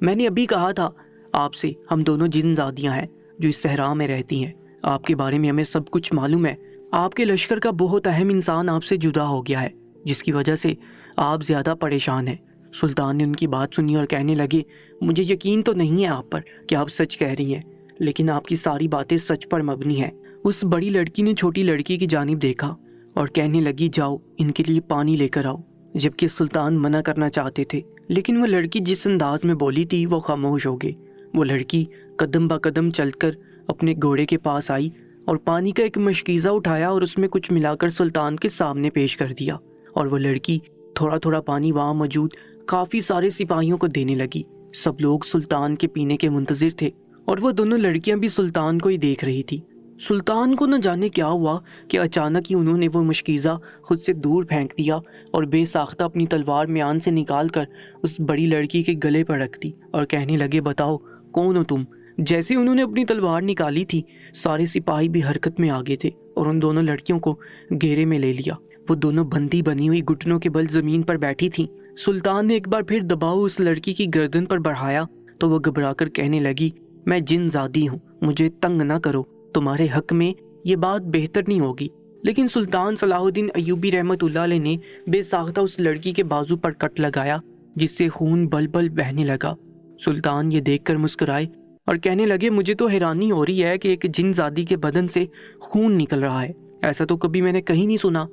میں نے ابھی کہا تھا آپ سے ہم دونوں جن زادیاں ہیں جو اس صحرا میں رہتی ہیں. آپ کے بارے میں ہمیں سب کچھ معلوم ہے. آپ کے لشکر کا بہت اہم انسان آپ سے جدا ہو گیا ہے جس کی وجہ سے آپ زیادہ پریشان ہیں. سلطان نے ان کی بات سنی اور کہنے لگے مجھے یقین تو نہیں ہے آپ پر کہ آپ سچ کہہ رہی ہیں، لیکن آپ کی ساری باتیں سچ پر مبنی ہیں. اس بڑی لڑکی نے چھوٹی لڑکی کی جانب دیکھا اور کہنے لگی جاؤ ان کے لیے پانی لے کر آؤ. جبکہ سلطان منع کرنا چاہتے تھے لیکن وہ لڑکی جس انداز میں بولی تھی وہ خاموش ہو گئی. وہ لڑکی قدم با قدم چل کر اپنے گھوڑے کے پاس آئی اور پانی کا ایک مشکیزہ اٹھایا اور اس میں کچھ ملا کر سلطان کے سامنے پیش کر دیا. اور وہ لڑکی تھوڑا تھوڑا پانی وہاں موجود کافی سارے سپاہیوں کو دینے لگی. سب لوگ سلطان کے پینے کے منتظر تھے اور وہ دونوں لڑکیاں بھی سلطان کو ہی دیکھ رہی تھی. سلطان کو نہ جانے کیا ہوا کہ اچانک ہی انہوں نے وہ مشکیزہ خود سے دور پھینک دیا اور بے ساختہ اپنی تلوار میان سے نکال کر اس بڑی لڑکی کے گلے پر رکھ دی اور کہنے لگے بتاؤ کون ہو تم. جیسے انہوں نے اپنی تلوار نکالی تھی سارے سپاہی بھی حرکت میں آ گئے تھے اور ان دونوں لڑکیوں کو گھیرے میں لے لیا. وہ دونوں بندی بنی ہوئی گھٹنوں کے بل زمین پر بیٹھی تھیں. سلطان نے ایک بار پھر دباؤ اس لڑکی کی گردن پر بڑھایا تو وہ گھبرا کر کہنے لگی میں جن زادی ہوں، مجھے تنگ نہ کرو، تمہارے حق میں یہ بات بہتر نہیں ہوگی. لیکن سلطان صلاح الدین ایوبی رحمت اللہ علیہ نے بے ساختہ اس لڑکی کے بازو پر کٹ لگایا جس سے خون بل بل بہنے لگا. سلطان یہ دیکھ کر مسکرائے اور کہنے لگے مجھے تو حیرانی ہو رہی ہے کہ ایک جن زادی کے بدن سے خون نکل رہا ہے. ایسا تو کبھی میں نے کہیں نہیں سنا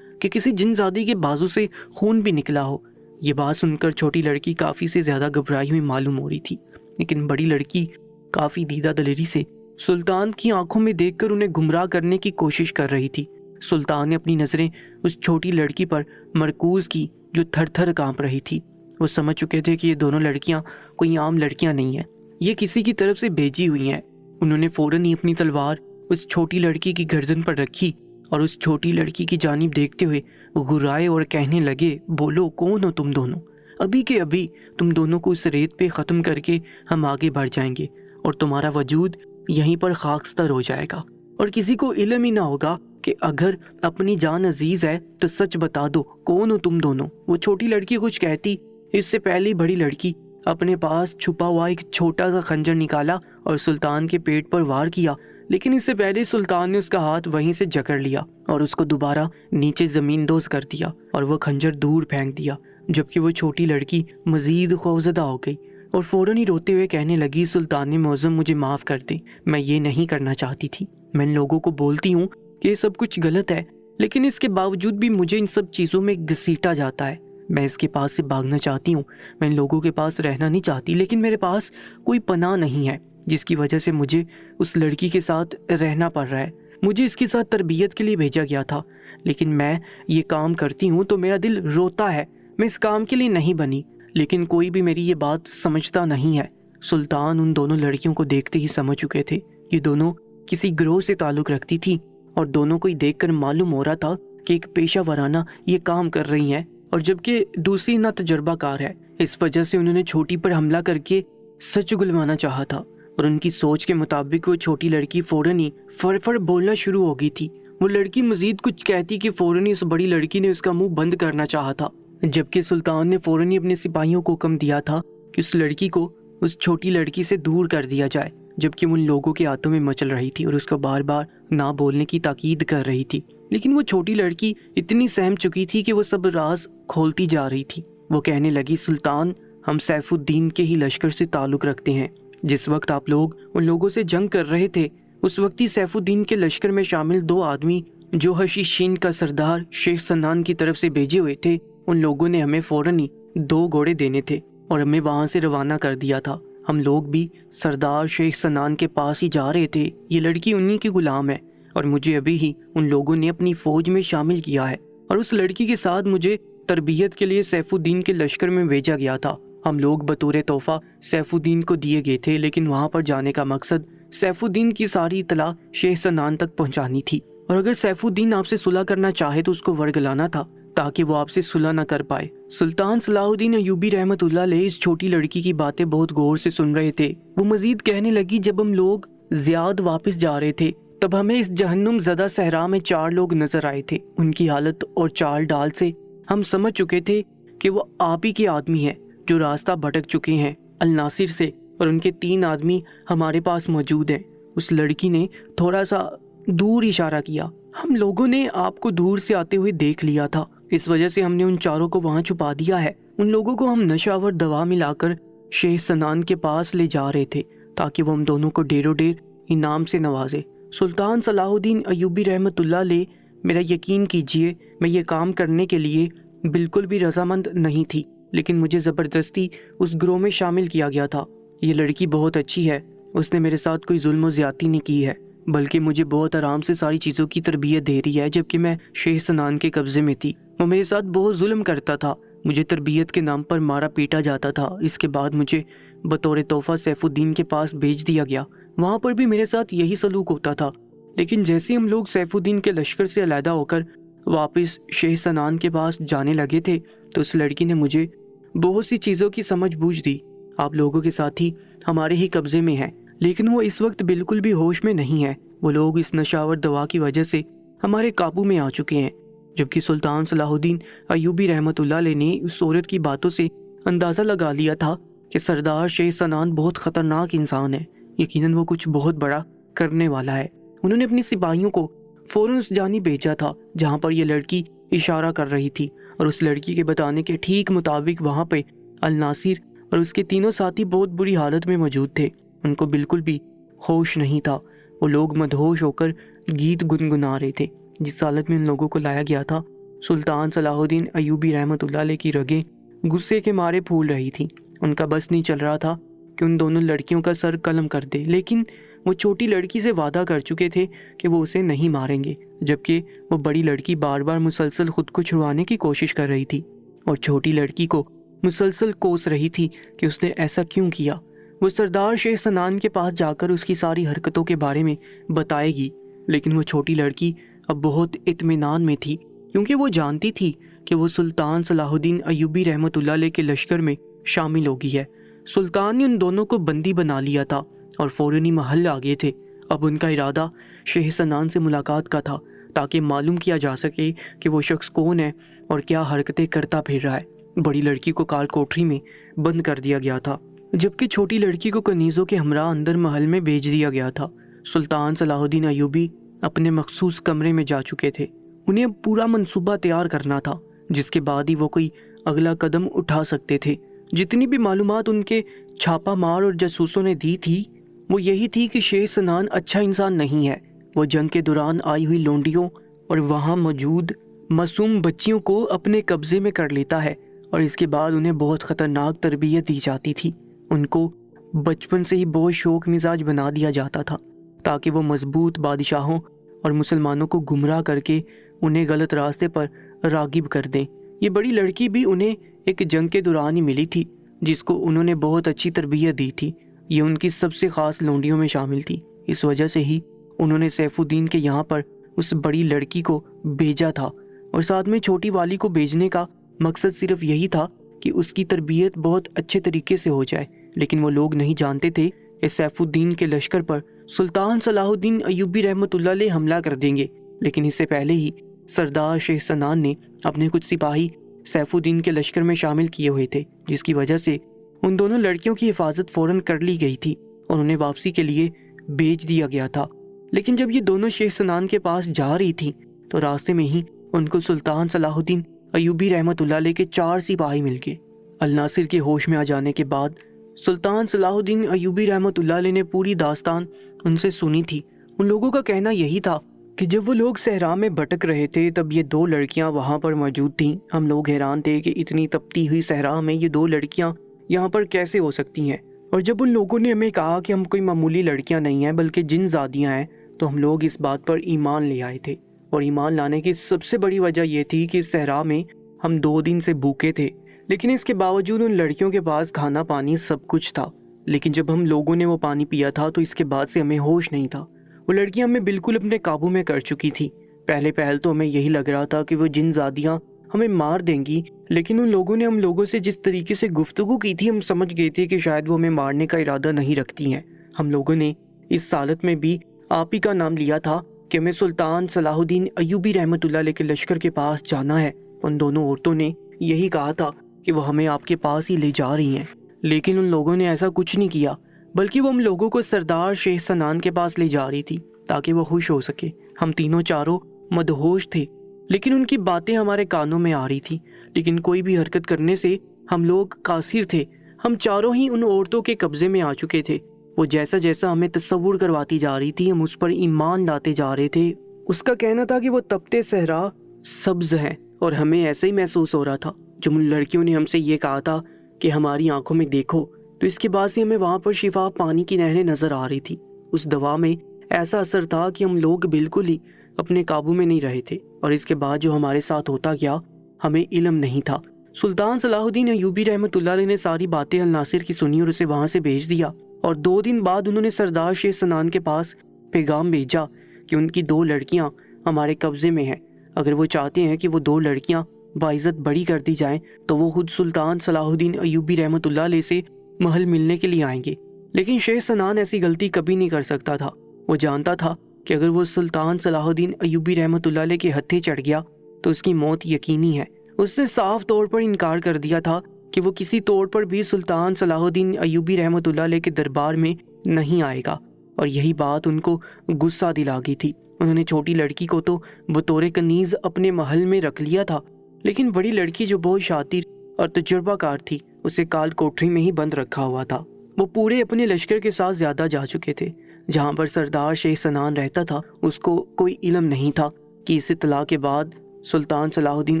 کہ کسی جن زادی کے بازو سے خون بھی نکلا ہو. یہ بات سن کر چھوٹی لڑکی کافی سے زیادہ گھبرائی ہوئی معلوم ہو رہی تھی، لیکن بڑی لڑکی کافی دیدہ دلیری سے سلطان کی آنکھوں میں دیکھ کر انہیں گمراہ کرنے کی کوشش کر رہی تھی. سلطان نے اپنی نظریں اس چھوٹی لڑکی پر مرکوز کی جو تھر تھر کانپ رہی تھی. وہ سمجھ چکے تھے کہ یہ دونوں لڑکیاں کوئی عام لڑکیاں نہیں ہیں، یہ کسی کی طرف سے بھیجی ہوئی ہیں. انہوں نے فوراً ہی اپنی تلوار اس چھوٹی لڑکی کی گردن پر رکھی اور اس چھوٹی لڑکی کی جانب دیکھتے ہوئے غرائے اور کہنے لگے بولو کون ہو تم دونوں. ابھی کے ابھی تم دونوں کو اس ریت پہ ختم کر کے ہم آگے بڑھ جائیں گے اور تمہارا وجود یہیں پر خاکستر ہو جائے گا اور کسی کو علم ہی نہ ہوگا کہ اگر اپنی جان عزیز ہے تو سچ بتا دو کون ہو تم دونوں. وہ چھوٹی لڑکی کچھ کہتی اس سے پہلی بڑی لڑکی اپنے پاس چھپا ہوا ایک چھوٹا سا خنجر نکالا اور سلطان کے پیٹ پر وار کیا، لیکن اس سے پہلے سلطان نے اس کا ہاتھ وہیں سے جکڑ لیا اور اس کو دوبارہ نیچے زمین دوز کر دیا اور وہ خنجر دور پھینک دیا. جبکہ وہ چھوٹی لڑکی مزید خوفزدہ ہو گئی اور فوراً ہی روتے ہوئے کہنے لگی سلطان معظم مجھے معاف کر دیں، میں یہ نہیں کرنا چاہتی تھی. میں ان لوگوں کو بولتی ہوں کہ یہ سب کچھ غلط ہے، لیکن اس کے باوجود بھی مجھے ان سب چیزوں میں گھسیٹا جاتا ہے. میں اس کے پاس سے بھاگنا چاہتی ہوں، میں ان لوگوں کے پاس رہنا نہیں چاہتی، لیکن میرے پاس کوئی پناہ نہیں ہے جس کی وجہ سے مجھے اس لڑکی کے ساتھ رہنا پڑ رہا ہے. مجھے اس کے ساتھ تربیت کے لیے بھیجا گیا تھا، لیکن میں یہ کام کرتی ہوں تو میرا دل روتا ہے. میں اس کام کے لیے نہیں بنی، لیکن کوئی بھی میری یہ بات سمجھتا نہیں ہے. سلطان ان دونوں لڑکیوں کو دیکھتے ہی سمجھ چکے تھے یہ دونوں کسی گروہ سے تعلق رکھتی تھی اور دونوں کو ہی دیکھ کر معلوم ہو رہا تھا کہ ایک پیشہ ورانہ یہ کام کر رہی ہیں اور جبکہ دوسری نہ تجربہ کار ہے. اس وجہ سے انہوں نے چھوٹی پر حملہ کر کے سچ اگلوانا چاہا تھا اور ان کی سوچ کے مطابق وہ چھوٹی لڑکی فوراً ہی فر بولنا شروع ہو گئی تھی. وہ لڑکی مزید کچھ کہتی کہ فوراً ہی اس بڑی لڑکی نے اس کا منہ بند کرنا چاہا تھا، جبکہ سلطان نے فوراً ہی اپنے سپاہیوں کو حکم دیا تھا کہ اس لڑکی کو اس چھوٹی لڑکی سے دور کر دیا جائے، جبکہ وہ ان لوگوں کے ہاتھوں میں مچل رہی تھی اور اس کو بار بار نہ بولنے کی تاکید کر رہی تھی. لیکن وہ چھوٹی لڑکی اتنی سہم چکی تھی کہ وہ سب راز کھولتی جا رہی تھی. وہ کہنے لگی سلطان ہم سیف الدین کے ہی لشکر سے تعلق رکھتے ہیں. جس وقت آپ لوگ ان لوگوں سے جنگ کر رہے تھے اس وقت ہی سیف الدین کے لشکر میں شامل 2 آدمی جو حشیشین کا سردار شیخ سنان کی طرف سے بھیجے ہوئے تھے، ان لوگوں نے ہمیں فوراً ہی 2 گھوڑے دینے تھے اور ہمیں وہاں سے روانہ کر دیا تھا. ہم لوگ بھی سردار شیخ سنان کے پاس ہی جا رہے تھے. یہ لڑکی انہی کی غلام ہے اور مجھے ابھی ہی ان لوگوں نے اپنی فوج میں شامل کیا ہے اور اس لڑکی کے ساتھ مجھے تربیت کے لیے سیف الدین کے لشکر میں بھیجا گیا تھا. ہم لوگ بطور تحفہ سیف الدین کو دیے گئے تھے، لیکن وہاں پر جانے کا مقصد سیف الدین کی ساری اطلاع شیخ سنان تک پہنچانی تھی اور اگر سیف الدین آپ سے صلح کرنا چاہے تو اس کو ورگلانا تھا تاکہ وہ آپ سے صلح نہ کر پائے. سلطان صلاح الدین ایوبی رحمت اللہ علیہ اس چھوٹی لڑکی کی باتیں بہت غور سے سن رہے تھے. وہ مزید کہنے لگی جب ہم لوگ زیاد واپس جا رہے تھے تب ہمیں اس جہنم زدہ صحرا میں 4 لوگ نظر آئے تھے. ان کی حالت اور چال ڈال سے ہم سمجھ چکے تھے کہ وہ آپ ہی کے آدمی ہیں جو راستہ بھٹک چکے ہیں الناصر سے اور ان کے 3 آدمی ہمارے پاس موجود ہیں۔ اس لڑکی نے تھوڑا سا دور اشارہ کیا۔ ہم لوگوں نے آپ کو دور سے آتے ہوئے دیکھ لیا تھا، اس وجہ سے ہم نے ان چاروں کو وہاں چھپا دیا ہے۔ ان لوگوں کو ہم نشہ آور دوا ملا کر شیخ سنان کے پاس لے جا رہے تھے تاکہ وہ ہم دونوں کو ڈیرو ڈیر انعام سے نوازے۔ سلطان صلاح الدین ایوبی رحمۃ اللہ علیہ، میرا یقین کیجئے میں یہ کام کرنے کے لیے بالکل بھی رضامند نہیں تھی، لیکن مجھے زبردستی اس گروہ میں شامل کیا گیا تھا۔ یہ لڑکی بہت اچھی ہے، اس نے میرے ساتھ کوئی ظلم و زیادتی نہیں کی ہے، بلکہ مجھے بہت آرام سے ساری چیزوں کی تربیت دے رہی ہے، جبکہ میں شیخ سنان کے قبضے میں تھی۔ وہ میرے ساتھ بہت ظلم کرتا تھا، مجھے تربیت کے نام پر مارا پیٹا جاتا تھا۔ اس کے بعد مجھے بطور تحفہ سیف الدین کے پاس بھیج دیا گیا، وہاں پر بھی میرے ساتھ یہی سلوک ہوتا تھا۔ لیکن جیسے ہم لوگ سیف الدین کے لشکر سے علیحدہ ہو کر واپس شیخ سنان کے پاس جانے لگے تھے تو اس لڑکی نے مجھے بہت سی چیزوں کی سمجھ بوجھ دی۔ آپ لوگوں کے ساتھی ہمارے ہی قبضے میں ہیں، لیکن وہ اس وقت بالکل بھی ہوش میں نہیں ہے۔ وہ لوگ اس نشاور دوا کی وجہ سے ہمارے قابو میں آ چکے ہیں، جبکہ سلطان صلاح الدین ایوبی رحمۃ اللہ علیہ نے اس عورت کی باتوں سے اندازہ لگا لیا تھا کہ سردار شیخ سنان بہت خطرناک انسان ہے، یقیناً وہ کچھ بہت بڑا کرنے والا ہے۔ انہوں نے اپنی سپاہیوں کو فوراً اس جانب بھیجا تھا جہاں پر یہ لڑکی اشارہ کر رہی تھی، اور اس لڑکی کے بتانے کے ٹھیک مطابق وہاں پہ الناصر اور اس کے 3 ساتھی بہت بری حالت میں موجود تھے۔ ان کو بالکل بھی ہوش نہیں تھا، وہ لوگ مدہوش ہو کر گیت گنگنا رہے تھے۔ جس حالت میں ان لوگوں کو لایا گیا تھا، سلطان صلاح الدین ایوبی رحمۃ اللہ علیہ کی رگیں غصے کے مارے پھول رہی تھیں۔ ان کا بس نہیں چل رہا تھا کہ ان دونوں لڑکیوں کا سر قلم کر دے، لیکن وہ چھوٹی لڑکی سے وعدہ کر چکے تھے کہ وہ اسے نہیں ماریں گے، جبکہ وہ بڑی لڑکی بار بار مسلسل خود کو چھڑوانے کی کوشش کر رہی تھی اور چھوٹی لڑکی کو مسلسل کوس رہی تھی کہ اس نے ایسا کیوں کیا۔ وہ سردار شیخ سنان کے پاس جا کر اس کی ساری حرکتوں کے بارے میں بتائے گی، لیکن وہ چھوٹی لڑکی اب بہت اطمینان میں تھی، کیونکہ وہ جانتی تھی کہ وہ سلطان صلاح الدین ایوبی رحمۃ اللہ علیہ کے لشکر میں شامل ہو گئی ہے۔ سلطان نے ان دونوں کو بندی بنا لیا تھا اور فوراً محل آ گئے تھے۔ اب ان کا ارادہ شیخ سنان سے ملاقات کا تھا تاکہ معلوم کیا جا سکے کہ وہ شخص کون ہے اور کیا حرکتیں کرتا پھر رہا ہے۔ بڑی لڑکی کو کال کوٹری میں بند کر دیا گیا تھا، جبکہ چھوٹی لڑکی کو کنیزوں کے ہمراہ اندر محل میں بھیج دیا گیا تھا۔ سلطان صلاح الدین ایوبی اپنے مخصوص کمرے میں جا چکے تھے۔ انہیں اب پورا منصوبہ تیار کرنا تھا، جس کے بعد ہی وہ کوئی اگلا قدم اٹھا سکتے تھے۔ جتنی بھی معلومات ان کے چھاپا مار اور جاسوسوں نے دی تھی، وہ یہی تھی کہ شیخ سنان اچھا انسان نہیں ہے۔ وہ جنگ کے دوران آئی ہوئی لونڈیوں اور وہاں موجود معصوم بچیوں کو اپنے قبضے میں کر لیتا ہے، اور اس کے بعد انہیں بہت خطرناک تربیت دی جاتی تھی۔ ان کو بچپن سے ہی بہت شوق مزاج بنا دیا جاتا تھا تاکہ وہ مضبوط بادشاہوں اور مسلمانوں کو گمراہ کر کے انہیں غلط راستے پر راغب کر دیں۔ یہ بڑی لڑکی بھی انہیں ایک جنگ کے دوران ہی ملی تھی، جس کو انہوں نے بہت اچھی تربیت دی تھی۔ یہ ان کی سب سے خاص لونڈیوں میں شامل تھی، اس وجہ سے ہی انہوں نے سیف الدین کے یہاں پر اس بڑی لڑکی کو بھیجا تھا، اور ساتھ میں چھوٹی والی کو بھیجنے کا مقصد صرف یہی تھا کہ اس کی تربیت بہت اچھے طریقے سے ہو جائے۔ لیکن وہ لوگ نہیں جانتے تھے کہ سیف الدین کے لشکر پر سلطان صلاح الدین ایوبی رحمۃ اللہ علیہ حملہ کر دیں گے، لیکن اس سے پہلے ہی سردار شیخ سنان نے اپنے کچھ سپاہی سیف الدین کے لشکر میں شامل کیے ہوئے تھے، جس کی وجہ سے ان دونوں لڑکیوں کی حفاظت فوراً کر لی گئی تھی اور انہیں واپسی کے لیے بھیج دیا گیا تھا۔ لیکن جب یہ دونوں شیخ سنان کے پاس جا رہی تھی تو راستے میں ہی ان کو سلطان صلاح الدین ایوبی رحمۃ اللہ علیہ کے 4 سپاہی مل گئے۔ الناصر کے ہوش میں آ جانے کے بعد سلطان صلاح الدین ایوبی رحمۃ اللہ علیہ نے پوری داستان ان سے سنی تھی۔ ان لوگوں کا کہنا یہی تھا کہ جب وہ لوگ صحرا میں بھٹک رہے تھے تب یہ 2 لڑکیاں وہاں پر موجود تھیں۔ ہم لوگ حیران تھے کہ اتنی تپتی ہوئی صحرا میں یہ 2 لڑکیاں یہاں پر کیسے ہو سکتی ہیں، اور جب ان لوگوں نے ہمیں کہا کہ ہم کوئی معمولی لڑکیاں نہیں ہیں بلکہ جن زادیاں ہیں تو ہم لوگ اس بات پر ایمان لے آئے تھے۔ اور ایمان لانے کی سب سے بڑی وجہ یہ تھی کہ صحرا میں ہم 2 دن سے بھوکے تھے، لیکن اس کے باوجود ان لڑکیوں کے پاس کھانا پانی سب کچھ تھا۔ لیکن جب ہم لوگوں نے وہ پانی پیا تھا تو اس کے بعد سے ہمیں ہوش نہیں تھا۔ وہ لڑکیاں ہمیں بالکل اپنے قابو میں کر چکی تھی۔ پہل تو ہمیں یہی لگ رہا تھا کہ وہ جن زادیاں ہمیں مار دیں گی، لیکن ان لوگوں نے ہم لوگوں سے جس طریقے سے گفتگو کی تھی ہم سمجھ گئے تھے کہ شاید وہ ہمیں مارنے کا ارادہ نہیں رکھتی ہیں۔ ہم لوگوں نے اس حالت میں بھی آپ ہی کا نام لیا تھا کہ ہمیں سلطان صلاح الدین ایوبی رحمۃ اللہ علیہ کے لشکر کے پاس جانا ہے۔ ان دونوں عورتوں نے یہی کہا تھا کہ وہ ہمیں آپ کے پاس ہی لے جا رہی ہیں۔ لیکن ان لوگوں نے ایسا کچھ نہیں کیا، بلکہ وہ ہم لوگوں کو سردار شیخ سنان کے پاس لے جا رہی تھی تاکہ وہ خوش ہو سکے۔ ہم تینوں چاروں مدہوش تھے، لیکن ان کی باتیں ہمارے کانوں میں آ رہی تھی، لیکن کوئی بھی حرکت کرنے سے ہم لوگ قاصر تھے۔ ہم چاروں ہی ان عورتوں کے قبضے میں آ چکے تھے۔ وہ جیسا جیسا ہمیں تصور کرواتی جا رہی تھی، ہم اس پر ایمان لاتے جا رہے تھے۔ اس کا کہنا تھا کہ وہ تپتے صحرا سبز ہیں، اور ہمیں ایسے ہی محسوس ہو رہا تھا۔ جب ان لڑکیوں نے ہم سے یہ کہا تھا کہ ہماری آنکھوں میں دیکھو، تو اس کے بعد سے ہمیں وہاں پر شفاف پانی کی نہریں نظر آ رہی تھی۔ اس دوا میں ایسا اثر تھا کہ ہم لوگ بالکل ہی اپنے قابو میں نہیں رہے تھے، اور اس کے بعد جو ہمارے ساتھ ہوتا گیا ہمیں علم نہیں تھا۔ سلطان صلاح الدین ایوبی رحمۃ اللہ علیہ نے ساری باتیں الناصر کی سنی اور اسے وہاں سے بھیج دیا، اور 2 دن بعد انہوں نے سردار شیخ سنان کے پاس پیغام بھیجا کہ ان کی 2 لڑکیاں ہمارے قبضے میں ہیں۔ اگر وہ چاہتے ہیں کہ وہ 2 لڑکیاں باعزت بری کر دی جائیں تو وہ خود سلطان صلاح الدین ایوبی رحمۃ اللہ علیہ سے محل ملنے کے لیے آئیں گے۔ لیکن شیخ سنان ایسی غلطی کبھی نہیں کر سکتا تھا۔ وہ جانتا تھا کہ اگر وہ سلطان صلاح الدین ایوبی رحمۃ اللہ علیہ کے ہتھے چڑھ گیا تو اس کی موت یقینی ہے۔ اس نے صاف طور پر انکار کر دیا تھا کہ وہ کسی طور پر بھی سلطان صلاح الدین ایوبی رحمۃ اللہ علیہ کے دربار میں نہیں آئے گا، اور یہی بات ان کو غصہ دلا گئی تھی۔ انہوں نے چھوٹی لڑکی کو تو بطور کنیز اپنے محل میں رکھ لیا تھا، لیکن بڑی لڑکی جو بہت شاطر اور تجربہ کار تھی اسے کال کوٹری میں ہی بند رکھا ہوا تھا۔ وہ پورے اپنے لشکر کے ساتھ زیادہ جا چکے تھے۔ جہاں پر سردار شیخ سنان رہتا تھا اس کو کوئی علم نہیں تھا کہ اس اطلاع کے بعد سلطان صلاح الدین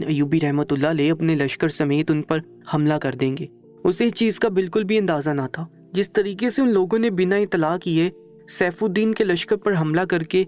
ایوبی رحمۃ اللہ علیہ اپنے لشکر سمیت ان پر حملہ کر دیں گے۔ اسے اس چیز کا بالکل بھی اندازہ نہ تھا۔ جس طریقے سے ان لوگوں نے بنا اطلاع کیے سیف الدین کے لشکر پر حملہ کر کے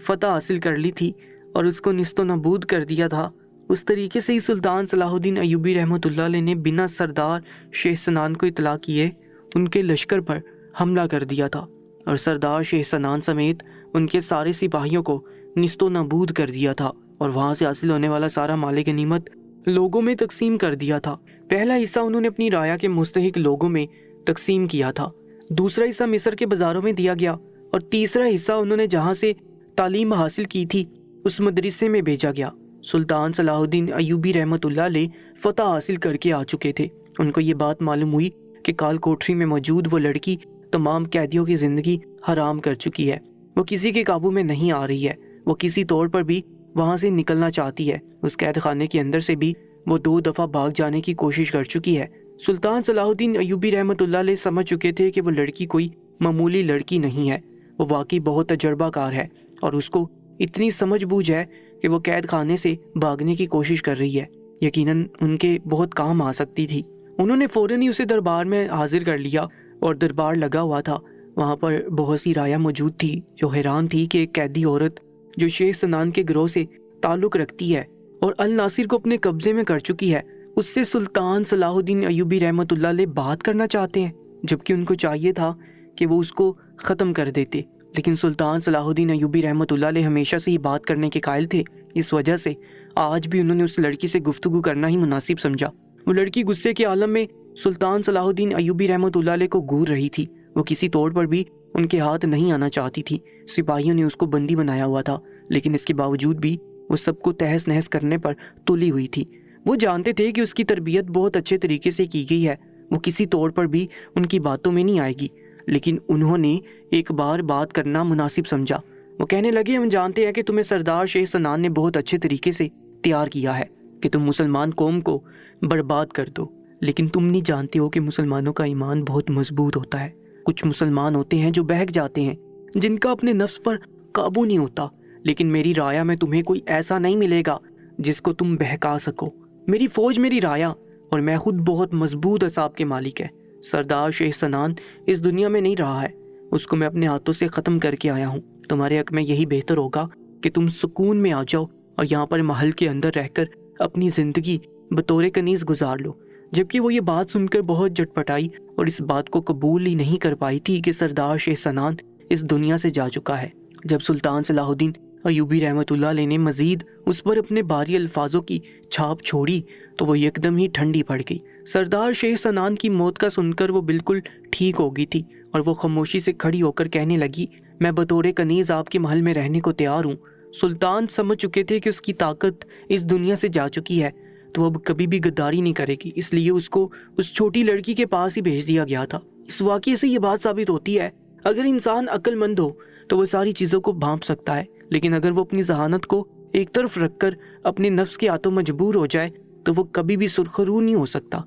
فتح حاصل کر لی تھی اور اس کو نیست و نابود کر دیا تھا، اس طریقے سے ہی سلطان صلاح الدین ایوبی رحمۃ اللہ علیہ نے بنا سردار شیخ سنان کو اطلاع کیے ان کے لشکر پر حملہ کر دیا تھا، اور سردار شیخ سنان سمیت ان کے سارے سپاہیوں کو نیست و نابود کر دیا تھا، اور وہاں سے حاصل ہونے والا سارا مال غنیمت لوگوں میں تقسیم کر دیا تھا۔ پہلا حصہ انہوں نے اپنی رعایا کے مستحق لوگوں میں تقسیم کیا تھا، دوسرا حصہ مصر کے بازاروں میں دیا گیا، اور تیسرا حصہ انہوں نے جہاں سے تعلیم حاصل کی تھی اس مدرسے میں بھیجا گیا۔ سلطان صلاح الدین ایوبی رحمۃ اللہ علیہ فتح حاصل کر کے آ چکے تھے۔ ان کو یہ بات معلوم ہوئی کہ کال کوٹری میں موجود وہ لڑکی تمام قیدیوں کی زندگی حرام کر چکی ہے، وہ کسی کے قابو میں نہیں آ رہی ہے، وہ کسی طور پر بھی وہاں سے نکلنا چاہتی ہے۔ اس قید خانے کے اندر سے بھی وہ 2 دفعہ بھاگ جانے کی کوشش کر چکی ہے۔ سلطان صلاح الدین ایوبی رحمۃ اللہ علیہ سمجھ چکے تھے کہ وہ لڑکی کوئی معمولی لڑکی نہیں ہے، وہ واقعی بہت تجربہ کار ہے، اور اس کو اتنی سمجھ بوجھ ہے کہ وہ قید خانے سے بھاگنے کی کوشش کر رہی ہے، یقیناً ان کے بہت کام آ سکتی تھی۔ انہوں نے فوراً ہی اسے دربار میں حاضر کر لیا، اور دربار لگا ہوا تھا۔ وہاں پر بہت سی رایا موجود تھی جو حیران تھی کہ ایک قیدی عورت جو شیخ سنان کے گروہ سے تعلق رکھتی ہے اور الناصر کو اپنے قبضے میں کر چکی ہے، اس سے سلطان صلاح الدین ایوبی رحمۃ اللہ علیہ بات کرنا چاہتے ہیں، جبکہ ان کو چاہیے تھا کہ وہ اس کو ختم کر دیتے۔ لیکن سلطان صلاح الدین ایوبی رحمۃ اللہ علیہ ہمیشہ سے ہی بات کرنے کے قائل تھے، اس وجہ سے آج بھی انہوں نے اس لڑکی سے گفتگو کرنا ہی مناسب سمجھا۔ وہ لڑکی غصے کے عالم میں سلطان صلاح الدین ایوبی رحمۃ اللہ علیہ کو گور رہی تھی، وہ کسی طور پر بھی ان کے ہاتھ نہیں آنا چاہتی تھی۔ سپاہیوں نے اس کو بندی بنایا ہوا تھا، لیکن اس کے باوجود بھی وہ سب کو تہس نہس کرنے پر تلی ہوئی تھی۔ وہ جانتے تھے کہ اس کی تربیت بہت اچھے طریقے سے کی گئی ہے، وہ کسی طور پر بھی ان کی باتوں میں نہیں آئے گی، لیکن انہوں نے ایک بار بات کرنا مناسب سمجھا۔ وہ کہنے لگے، ہم جانتے ہیں کہ تمہیں سردار شیخ سنان نے بہت اچھے طریقے سے تیار کیا ہے کہ تم مسلمان قوم کو برباد کر دو، لیکن تم نہیں جانتے ہو کہ مسلمانوں کا ایمان بہت مضبوط ہوتا ہے۔ کچھ مسلمان ہوتے ہیں جو بہک جاتے ہیں، جن کا اپنے نفس پر قابو نہیں ہوتا، لیکن میری رایا میں تمہیں کوئی ایسا نہیں ملے گا جس کو تم بہکا سکو۔ میری فوج میری رایا اور میں خود بہت مضبوط اعصاب کے مالک ہے۔ سردار شیخ سنان اس دنیا میں نہیں رہا ہے، اس کو میں اپنے ہاتھوں سے ختم کر کے آیا ہوں۔ تمہارے حق میں یہی بہتر ہوگا کہ تم سکون میں آ جاؤ اور یہاں پر محل کے اندر رہ کر اپنی زندگی بطور کنیز گزار لو۔ جبکہ وہ یہ بات سن کر بہت جٹپٹائی اور اس بات کو قبول ہی نہیں کر پائی تھی کہ سردار شیخ سنان اس دنیا سے جا چکا ہے۔ جب سلطان صلاح الدین ایوبی رحمۃ اللہ علیہ نے مزید اس پر اپنے باری الفاظوں کی چھاپ چھوڑی تو وہ یکدم ہی ٹھنڈی پڑ گئی۔ سردار شیخ سنان کی موت کا سن کر وہ بالکل ٹھیک ہو گئی تھی اور وہ خاموشی سے کھڑی ہو کر کہنے لگی، میں بطور کنیز آپ کے محل میں رہنے کو تیار ہوں۔ سلطان سمجھ چکے تھے کہ اس کی طاقت اس دنیا سے جا چکی ہے، تو اب کبھی بھی غداری نہیں کرے گی، اس لیے اس کو اس چھوٹی لڑکی کے پاس ہی بھیج دیا گیا تھا۔ اس واقعے سے یہ بات ثابت ہوتی ہے اگر انسان عقل مند ہو تو وہ ساری چیزوں کو بھانپ سکتا ہے، لیکن اگر وہ اپنی ذہانت کو ایک طرف رکھ کر اپنے نفس کے ہاتھوں مجبور ہو جائے تو وہ کبھی بھی سرخرو نہیں ہو سکتا۔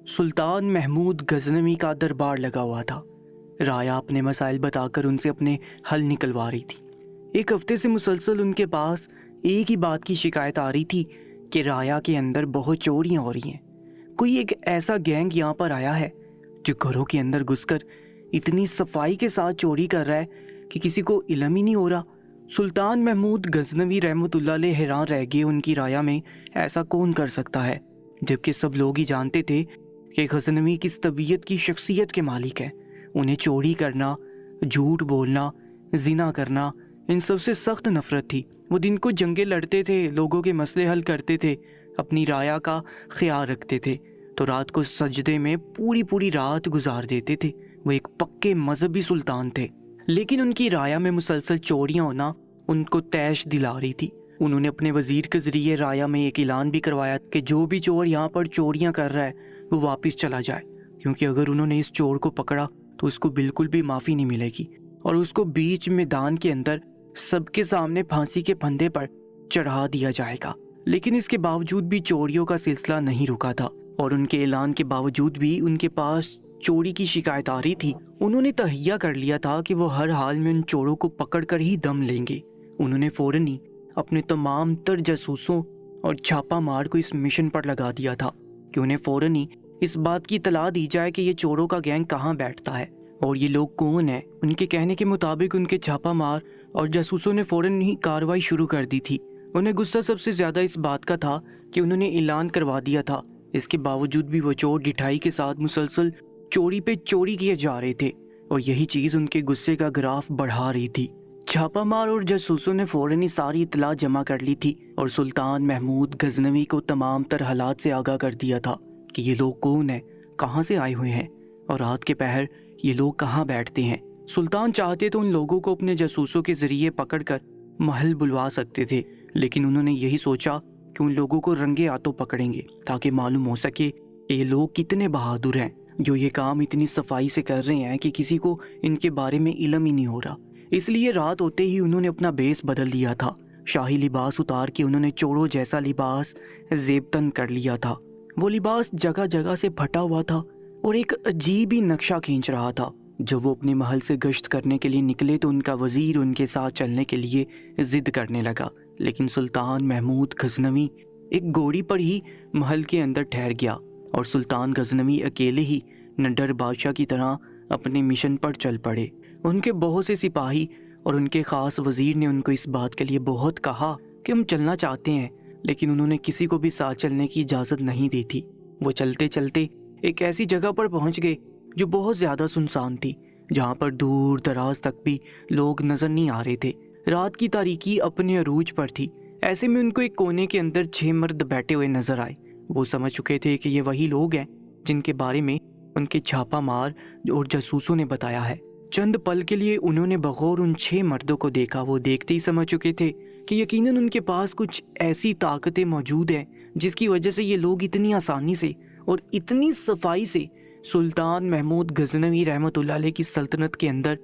سلطان محمود غزنوی کا دربار لگا ہوا تھا۔ رایا اپنے مسائل بتا کر ان سے اپنے حل نکلوا رہی تھی۔ ایک ہفتے سے مسلسل ان کے پاس ایک ہی بات کی شکایت آ رہی تھی کہ رایا کے اندر بہت چوریاں ہو رہی ہیں۔ کوئی ایک ایسا گینگ یہاں پر آیا ہے جو گھروں کے اندر گھس کر اتنی صفائی کے ساتھ چوری کر رہا ہے کہ کسی کو علم ہی نہیں ہو رہا۔ سلطان محمود غزنوی رحمۃ اللہ علیہ حیران رہ گئے، ان کی رایا میں ایسا کون کر سکتا ہے، جبکہ سب لوگ ہی جانتے تھے کہ غزنوی کس طبیعت کی شخصیت کے مالک ہے۔ انہیں چوری کرنا، جھوٹ بولنا، زنا کرنا، ان سب سے سخت نفرت تھی۔ وہ دن کو جنگیں لڑتے تھے، لوگوں کے مسئلے حل کرتے تھے، اپنی رایا کا خیال رکھتے تھے، تو رات کو سجدے میں پوری رات گزار دیتے تھے۔ وہ ایک پکے مذہبی سلطان تھے، لیکن ان کی رایا میں مسلسل چوریاں ہونا ان کو تیش دلا رہی تھی۔ انہوں نے اپنے وزیر کے ذریعے رایا میں ایک اعلان بھی کروایا کہ جو بھی چور یہاں پر چوریاں کر رہا ہے وہ واپس چلا جائے، کیونکہ اگر انہوں نے اس چور کو پکڑا تو اس کو بالکل بھی معافی نہیں ملے گی اور اس کو بیچ میدان کے اندر سب کے سامنے پھانسی کے پھندے پر چڑھا دیا جائے گا۔ لیکن اس کے باوجود بھی چوریوں کا سلسلہ نہیں رکا تھا، اور ان کے اعلان کے باوجود بھی ان کے پاس چوری کی شکایت آ رہی تھی۔ انہوں نے تہیہ کر لیا تھا کہ وہ ہر حال میں ان چوروں کو پکڑ کر ہی دم لیں گے۔ انہوں نے فوراً ہی اپنے تمام تر جاسوسوں اور چھاپا مار کو اس مشن پر لگا دیا تھا کہ انہیں فوراً ہی اس بات کی اطلاع دی جائے کہ یہ چوروں کا گینگ کہاں بیٹھتا ہے اور یہ لوگ کون ہیں۔ ان کے کہنے کے مطابق ان کے چھاپا مار اور جاسوسوں نے فوراً ہی کارروائی شروع کر دی تھی۔ انہیں غصہ سب سے زیادہ اس بات کا تھا کہ انہوں نے اعلان کروا دیا تھا، اس کے باوجود بھی وہ چور ڈٹھائی کے ساتھ مسلسل چوری پہ چوری کیے جا رہے تھے، اور یہی چیز ان کے غصے کا گراف بڑھا رہی تھی۔ چھاپا مار اور جاسوسوں نے فوراً ہی ساری اطلاع جمع کر لی تھی اور سلطان محمود غزنوی کو تمام تر حالات سے آگاہ کر دیا تھا کہ یہ لوگ کون ہیں، کہاں سے آئے ہوئے ہیں اور رات کے پہر یہ لوگ کہاں بیٹھتے ہیں۔ سلطان چاہتے تو ان لوگوں کو اپنے جاسوسوں کے ذریعے پکڑ کر محل بلوا سکتے تھے، لیکن انہوں نے یہی سوچا کہ ان لوگوں کو رنگے ہاتھوں پکڑیں گے تاکہ معلوم ہو سکے کہ یہ لوگ کتنے بہادر ہیں جو یہ کام اتنی صفائی سے کر رہے ہیں کہ کسی کو ان کے بارے میں علم ہی نہیں ہو رہا۔ اس لیے رات ہوتے ہی انہوں نے اپنا بیس بدل دیا تھا، شاہی لباس اتار کے انہوں نے چوروں جیسا لباس زیب تن کر لیا تھا۔ وہ لباس جگہ جگہ سے پھٹا ہوا تھا اور ایک عجیب ہی نقشہ کھینچ رہا تھا۔ جب وہ اپنے محل سے گشت کرنے کے لیے نکلے تو ان کا وزیر ان کے ساتھ چلنے کے لیے ضد کرنے لگا، لیکن سلطان محمود غزنوی ایک گھوڑی پر ہی محل کے اندر ٹھہر گیا اور سلطان غزنوی اکیلے ہی نڈر بادشاہ کی طرح اپنے مشن پر چل پڑے۔ ان کے بہت سے سپاہی اور ان کے خاص وزیر نے ان کو اس بات کے لیے بہت کہا کہ ہم چلنا چاہتے ہیں، لیکن انہوں نے کسی کو بھی ساتھ چلنے کی اجازت نہیں دی تھی۔ وہ چلتے چلتے ایک ایسی جگہ پر پہنچ گئے جو بہت زیادہ سنسان تھی، جہاں پر دور دراز تک بھی لوگ نظر نہیں آ رہے تھے۔ رات کی تاریکی اپنے عروج پر تھی، ایسے میں ان کو ایک کونے کے اندر 6 مرد بیٹھے ہوئے نظر آئے۔ وہ سمجھ چکے تھے کہ یہ وہی لوگ ہیں جن کے بارے میں ان کے چھاپا مار اور جاسوسوں نے بتایا ہے۔ چند پل کے لیے انہوں نے بغور ان 6 مردوں کو دیکھا۔ وہ دیکھتے ہی سمجھ چکے تھے کہ یقیناً ان کے پاس کچھ ایسی طاقتیں موجود ہیں جس کی وجہ سے یہ لوگ اتنی آسانی سے اور اتنی صفائی سے سلطان محمود غزنوی رحمۃ اللہ علیہ کی سلطنت کے اندر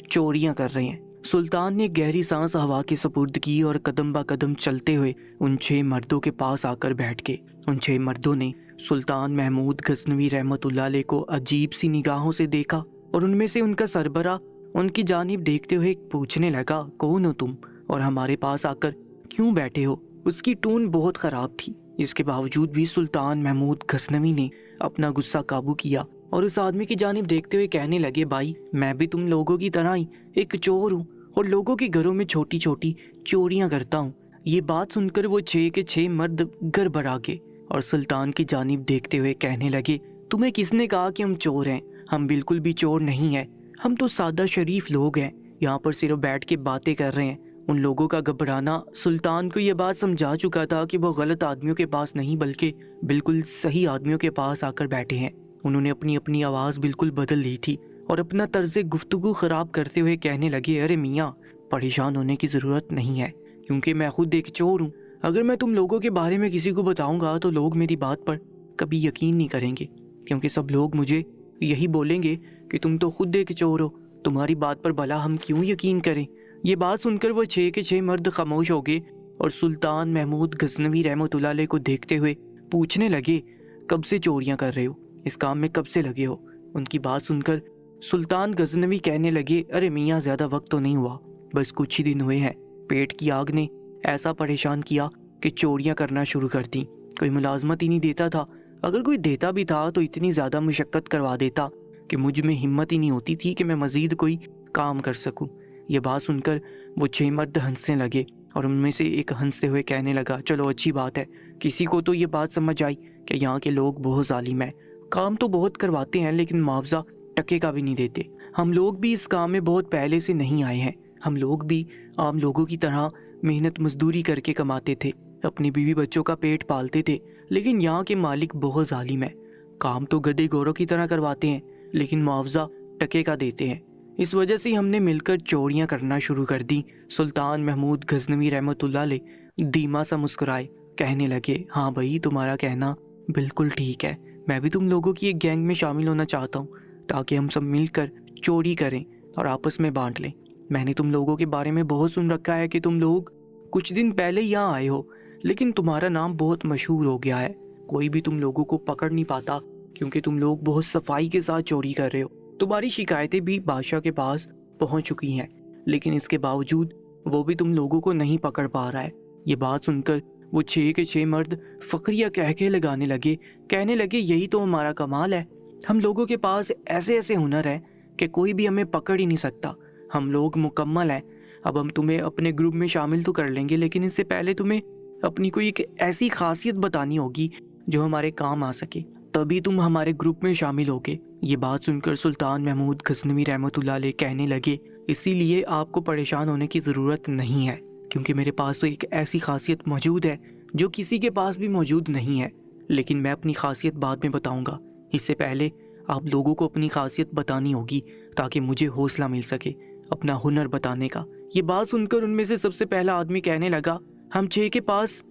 چوریاں کر رہے ہیں۔ سلطان نے گہری سانس ہوا کے سپرد کی اور قدم با قدم چلتے ہوئے ان 6 مردوں کے پاس آ کر بیٹھ گئے۔ ان 6 مردوں نے سلطان محمود غزنوی رحمۃ اللہ علیہ کو عجیب سی نگاہوں سے دیکھا، اور ان میں سے ان کا سربراہ ان کی جانب دیکھتے ہوئے پوچھنے لگا، کون ہو تم اور ہمارے پاس آ کر کیوں بیٹھے ہو؟ اس کی ٹون بہت خراب تھی۔ اس کے باوجود بھی سلطان محمود غزنوی نے اپنا غصہ قابو کیا اور اس آدمی کی جانب دیکھتے ہوئے کہنے لگے، بھائی میں بھی تم لوگوں کی طرح ہی ایک چور ہوں اور لوگوں کے گھروں میں چھوٹی چھوٹی چوریاں کرتا ہوں۔ یہ بات سن کر وہ 6 کے 6 مرد گڑبڑا گئے اور سلطان کی جانب دیکھتے ہوئے کہنے لگے، تمہیں کس نے کہا کہ ہم چور ہیں؟ ہم بالکل بھی چور نہیں ہیں، ہم تو سادہ شریف لوگ ہیں، یہاں پر صرف بیٹھ کے باتیں کر رہے ہیں۔ ان لوگوں کا گھبرانا سلطان کو یہ بات سمجھا چکا تھا کہ وہ غلط آدمیوں کے پاس نہیں بلکہ بالکل صحیح آدمیوں کے پاس آ کر بیٹھے ہیں۔ انہوں نے اپنی آواز بالکل بدل لی تھی اور اپنا طرز گفتگو خراب کرتے ہوئے کہنے لگے، ارے میاں پریشان ہونے کی ضرورت نہیں ہے، کیونکہ میں خود ایک چور ہوں اگر میں تم لوگوں کے بارے میں کسی کو بتاؤں گا تو لوگ میری بات پر کبھی یقین نہیں کریں گے، کیونکہ سب لوگ مجھے یہی بولیں گے کہ تم تو خود ایک چور ہو، تمہاری بات پر بھلا ہم کیوں یقین کریں۔ یہ بات سن کر وہ 6 کے 6 مرد خاموش ہو گئے اور سلطان محمود غزنوی رحمۃ اللہ علیہ کو دیکھتے ہوئے پوچھنے لگے، کب سے چوریاں کر رہے ہو؟ اس کام میں کب سے لگے ہو؟ ان کی بات سن کر سلطان غزنوی کہنے لگے، ارے میاں زیادہ وقت تو نہیں ہوا، بس کچھ ہی دن ہوئے ہیں۔ پیٹ کی آگ نے ایسا پریشان کیا کہ چوریاں کرنا شروع کر دی۔ کوئی ملازمت ہی نہیں دیتا تھا، اگر کوئی دیتا بھی تھا تو اتنی زیادہ مشقت کروا دیتا کہ مجھ میں ہمت ہی نہیں ہوتی تھی کہ میں مزید کوئی کام کر سکوں۔ یہ بات سن کر وہ 6 مرد ہنسنے لگے اور ان میں سے ایک ہنستے ہوئے کہنے لگا، چلو اچھی بات ہے، کسی کو تو یہ بات سمجھ آئی کہ یہاں کے لوگ بہت ظالم ہیں، کام تو بہت کرواتے ہیں لیکن معاوضہ ٹکے کا بھی نہیں دیتے۔ ہم لوگ بھی اس کام میں بہت پہلے سے نہیں آئے ہیں، ہم لوگ بھی عام لوگوں کی طرح محنت مزدوری کر کے کماتے تھے، اپنی بیوی بچوں کا پیٹ پالتے تھے، لیکن یہاں کے مالک بہت ظالم ہیں، کام تو گدھے گوروں کی طرح کرواتے ہیں لیکن معاوضہ ٹکے کا دیتے ہیں۔ اس وجہ سے ہم نے مل کر چوریاں کرنا شروع کر دی۔ سلطان محمود غزنوی رحمۃ اللہ علیہ دھیما سا مسکرائے، کہنے لگے، ہاں بھائی، تمہارا کہنا بالکل ٹھیک ہے، میں بھی تم لوگوں کی ایک گینگ میں شامل ہونا چاہتا ہوں تاکہ ہم سب مل کر چوری کریں اور آپس میں بانٹ لیں۔ میں نے تم لوگوں کے بارے میں بہت سن رکھا ہے کہ تم لوگ کچھ دن پہلے یہاں آئے ہو، لیکن تمہارا نام بہت مشہور ہو گیا ہے، کوئی بھی تم لوگوں کو پکڑ نہیں پاتا کیونکہ تم لوگ بہت صفائی کے ساتھ چوری کر رہے ہو۔ تمہاری شکایتیں بھی بادشاہ کے پاس پہنچ چکی ہیں، لیکن اس کے باوجود وہ بھی تم لوگوں کو نہیں پکڑ پا رہا ہے۔ یہ بات سن کر وہ 6 کے 6 مرد فقریہ کہہ کے لگانے لگے، کہنے لگے، یہی تو ہمارا کمال ہے، ہم لوگوں کے پاس ایسے ایسے ہنر ہے کہ کوئی بھی ہمیں پکڑ ہی نہیں سکتا، ہم لوگ مکمل ہیں۔ اب ہم تمہیں اپنے گروپ میں شامل تو کر لیں گے، لیکن اس سے پہلے تمہیں اپنی کوئی ایک ایسی خاصیت بتانی ہوگی جو ہمارے کام آ سکے، تبھی تم ہمارے گروپ میں شامل ہوگے۔ یہ بات سن کر سلطان محمود غزنوی رحمۃ اللہ علیہ کہنے لگے، اسی لیے آپ کو پریشان ہونے کی ضرورت نہیں ہے، کیونکہ میرے پاس تو ایک ایسی خاصیت موجود ہے جو کسی کے پاس بھی موجود نہیں ہے، لیکن میں اپنی خاصیت بعد میں بتاؤں گا، اس سے پہلے آپ لوگوں کو اپنی خاصیت بتانی ہوگی تاکہ مجھے حوصلہ مل سکے اپنا ہنر بتانے کا۔ یہ بات سن کر ان میں سے سب سے پہلا آدمی کہنے لگا، ہم 6 کے پاس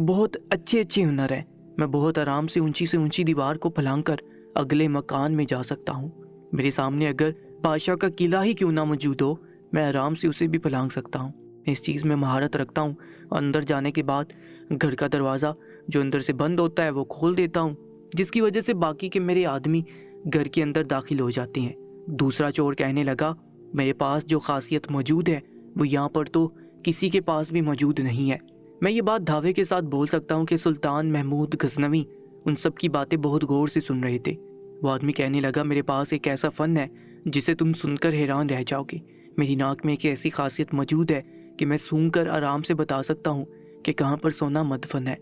بہت اچھے ہنر ہیں، میں بہت آرام سے اونچی دیوار کو پھلانگ کر اگلے مکان میں جا سکتا ہوں، میرے سامنے اگر بادشاہ کا قلعہ ہی کیوں نہ موجود ہو، میں آرام سے اسے بھی پھلانگ سکتا ہوں، اس چیز میں مہارت رکھتا ہوں۔ اندر جانے کے بعد گھر کا دروازہ جو اندر سے بند ہوتا ہے وہ کھول دیتا ہوں، جس کی وجہ سے باقی کے میرے آدمی گھر کے اندر داخل ہو جاتے ہیں۔ دوسرا چور کہنے لگا، میرے پاس جو خاصیت موجود ہے وہ یہاں پر تو کسی کے پاس بھی موجود نہیں ہے۔ میں یہ بات دعوے کے ساتھ بول سکتا ہوں کہ سلطان محمود غزنوی ان سب کی باتیں بہت غور سے سن رہے تھے۔ وہ آدمی کہنے لگا، میرے پاس ایک ایسا فن ہے جسے تم سن کر حیران رہ جاؤ گے، میری ناک میں ایک ایسی خاصیت موجود ہے کہ میں سونگھ کر آرام سے بتا سکتا ہوں کہ کہاں پر سونا مدفن ہے۔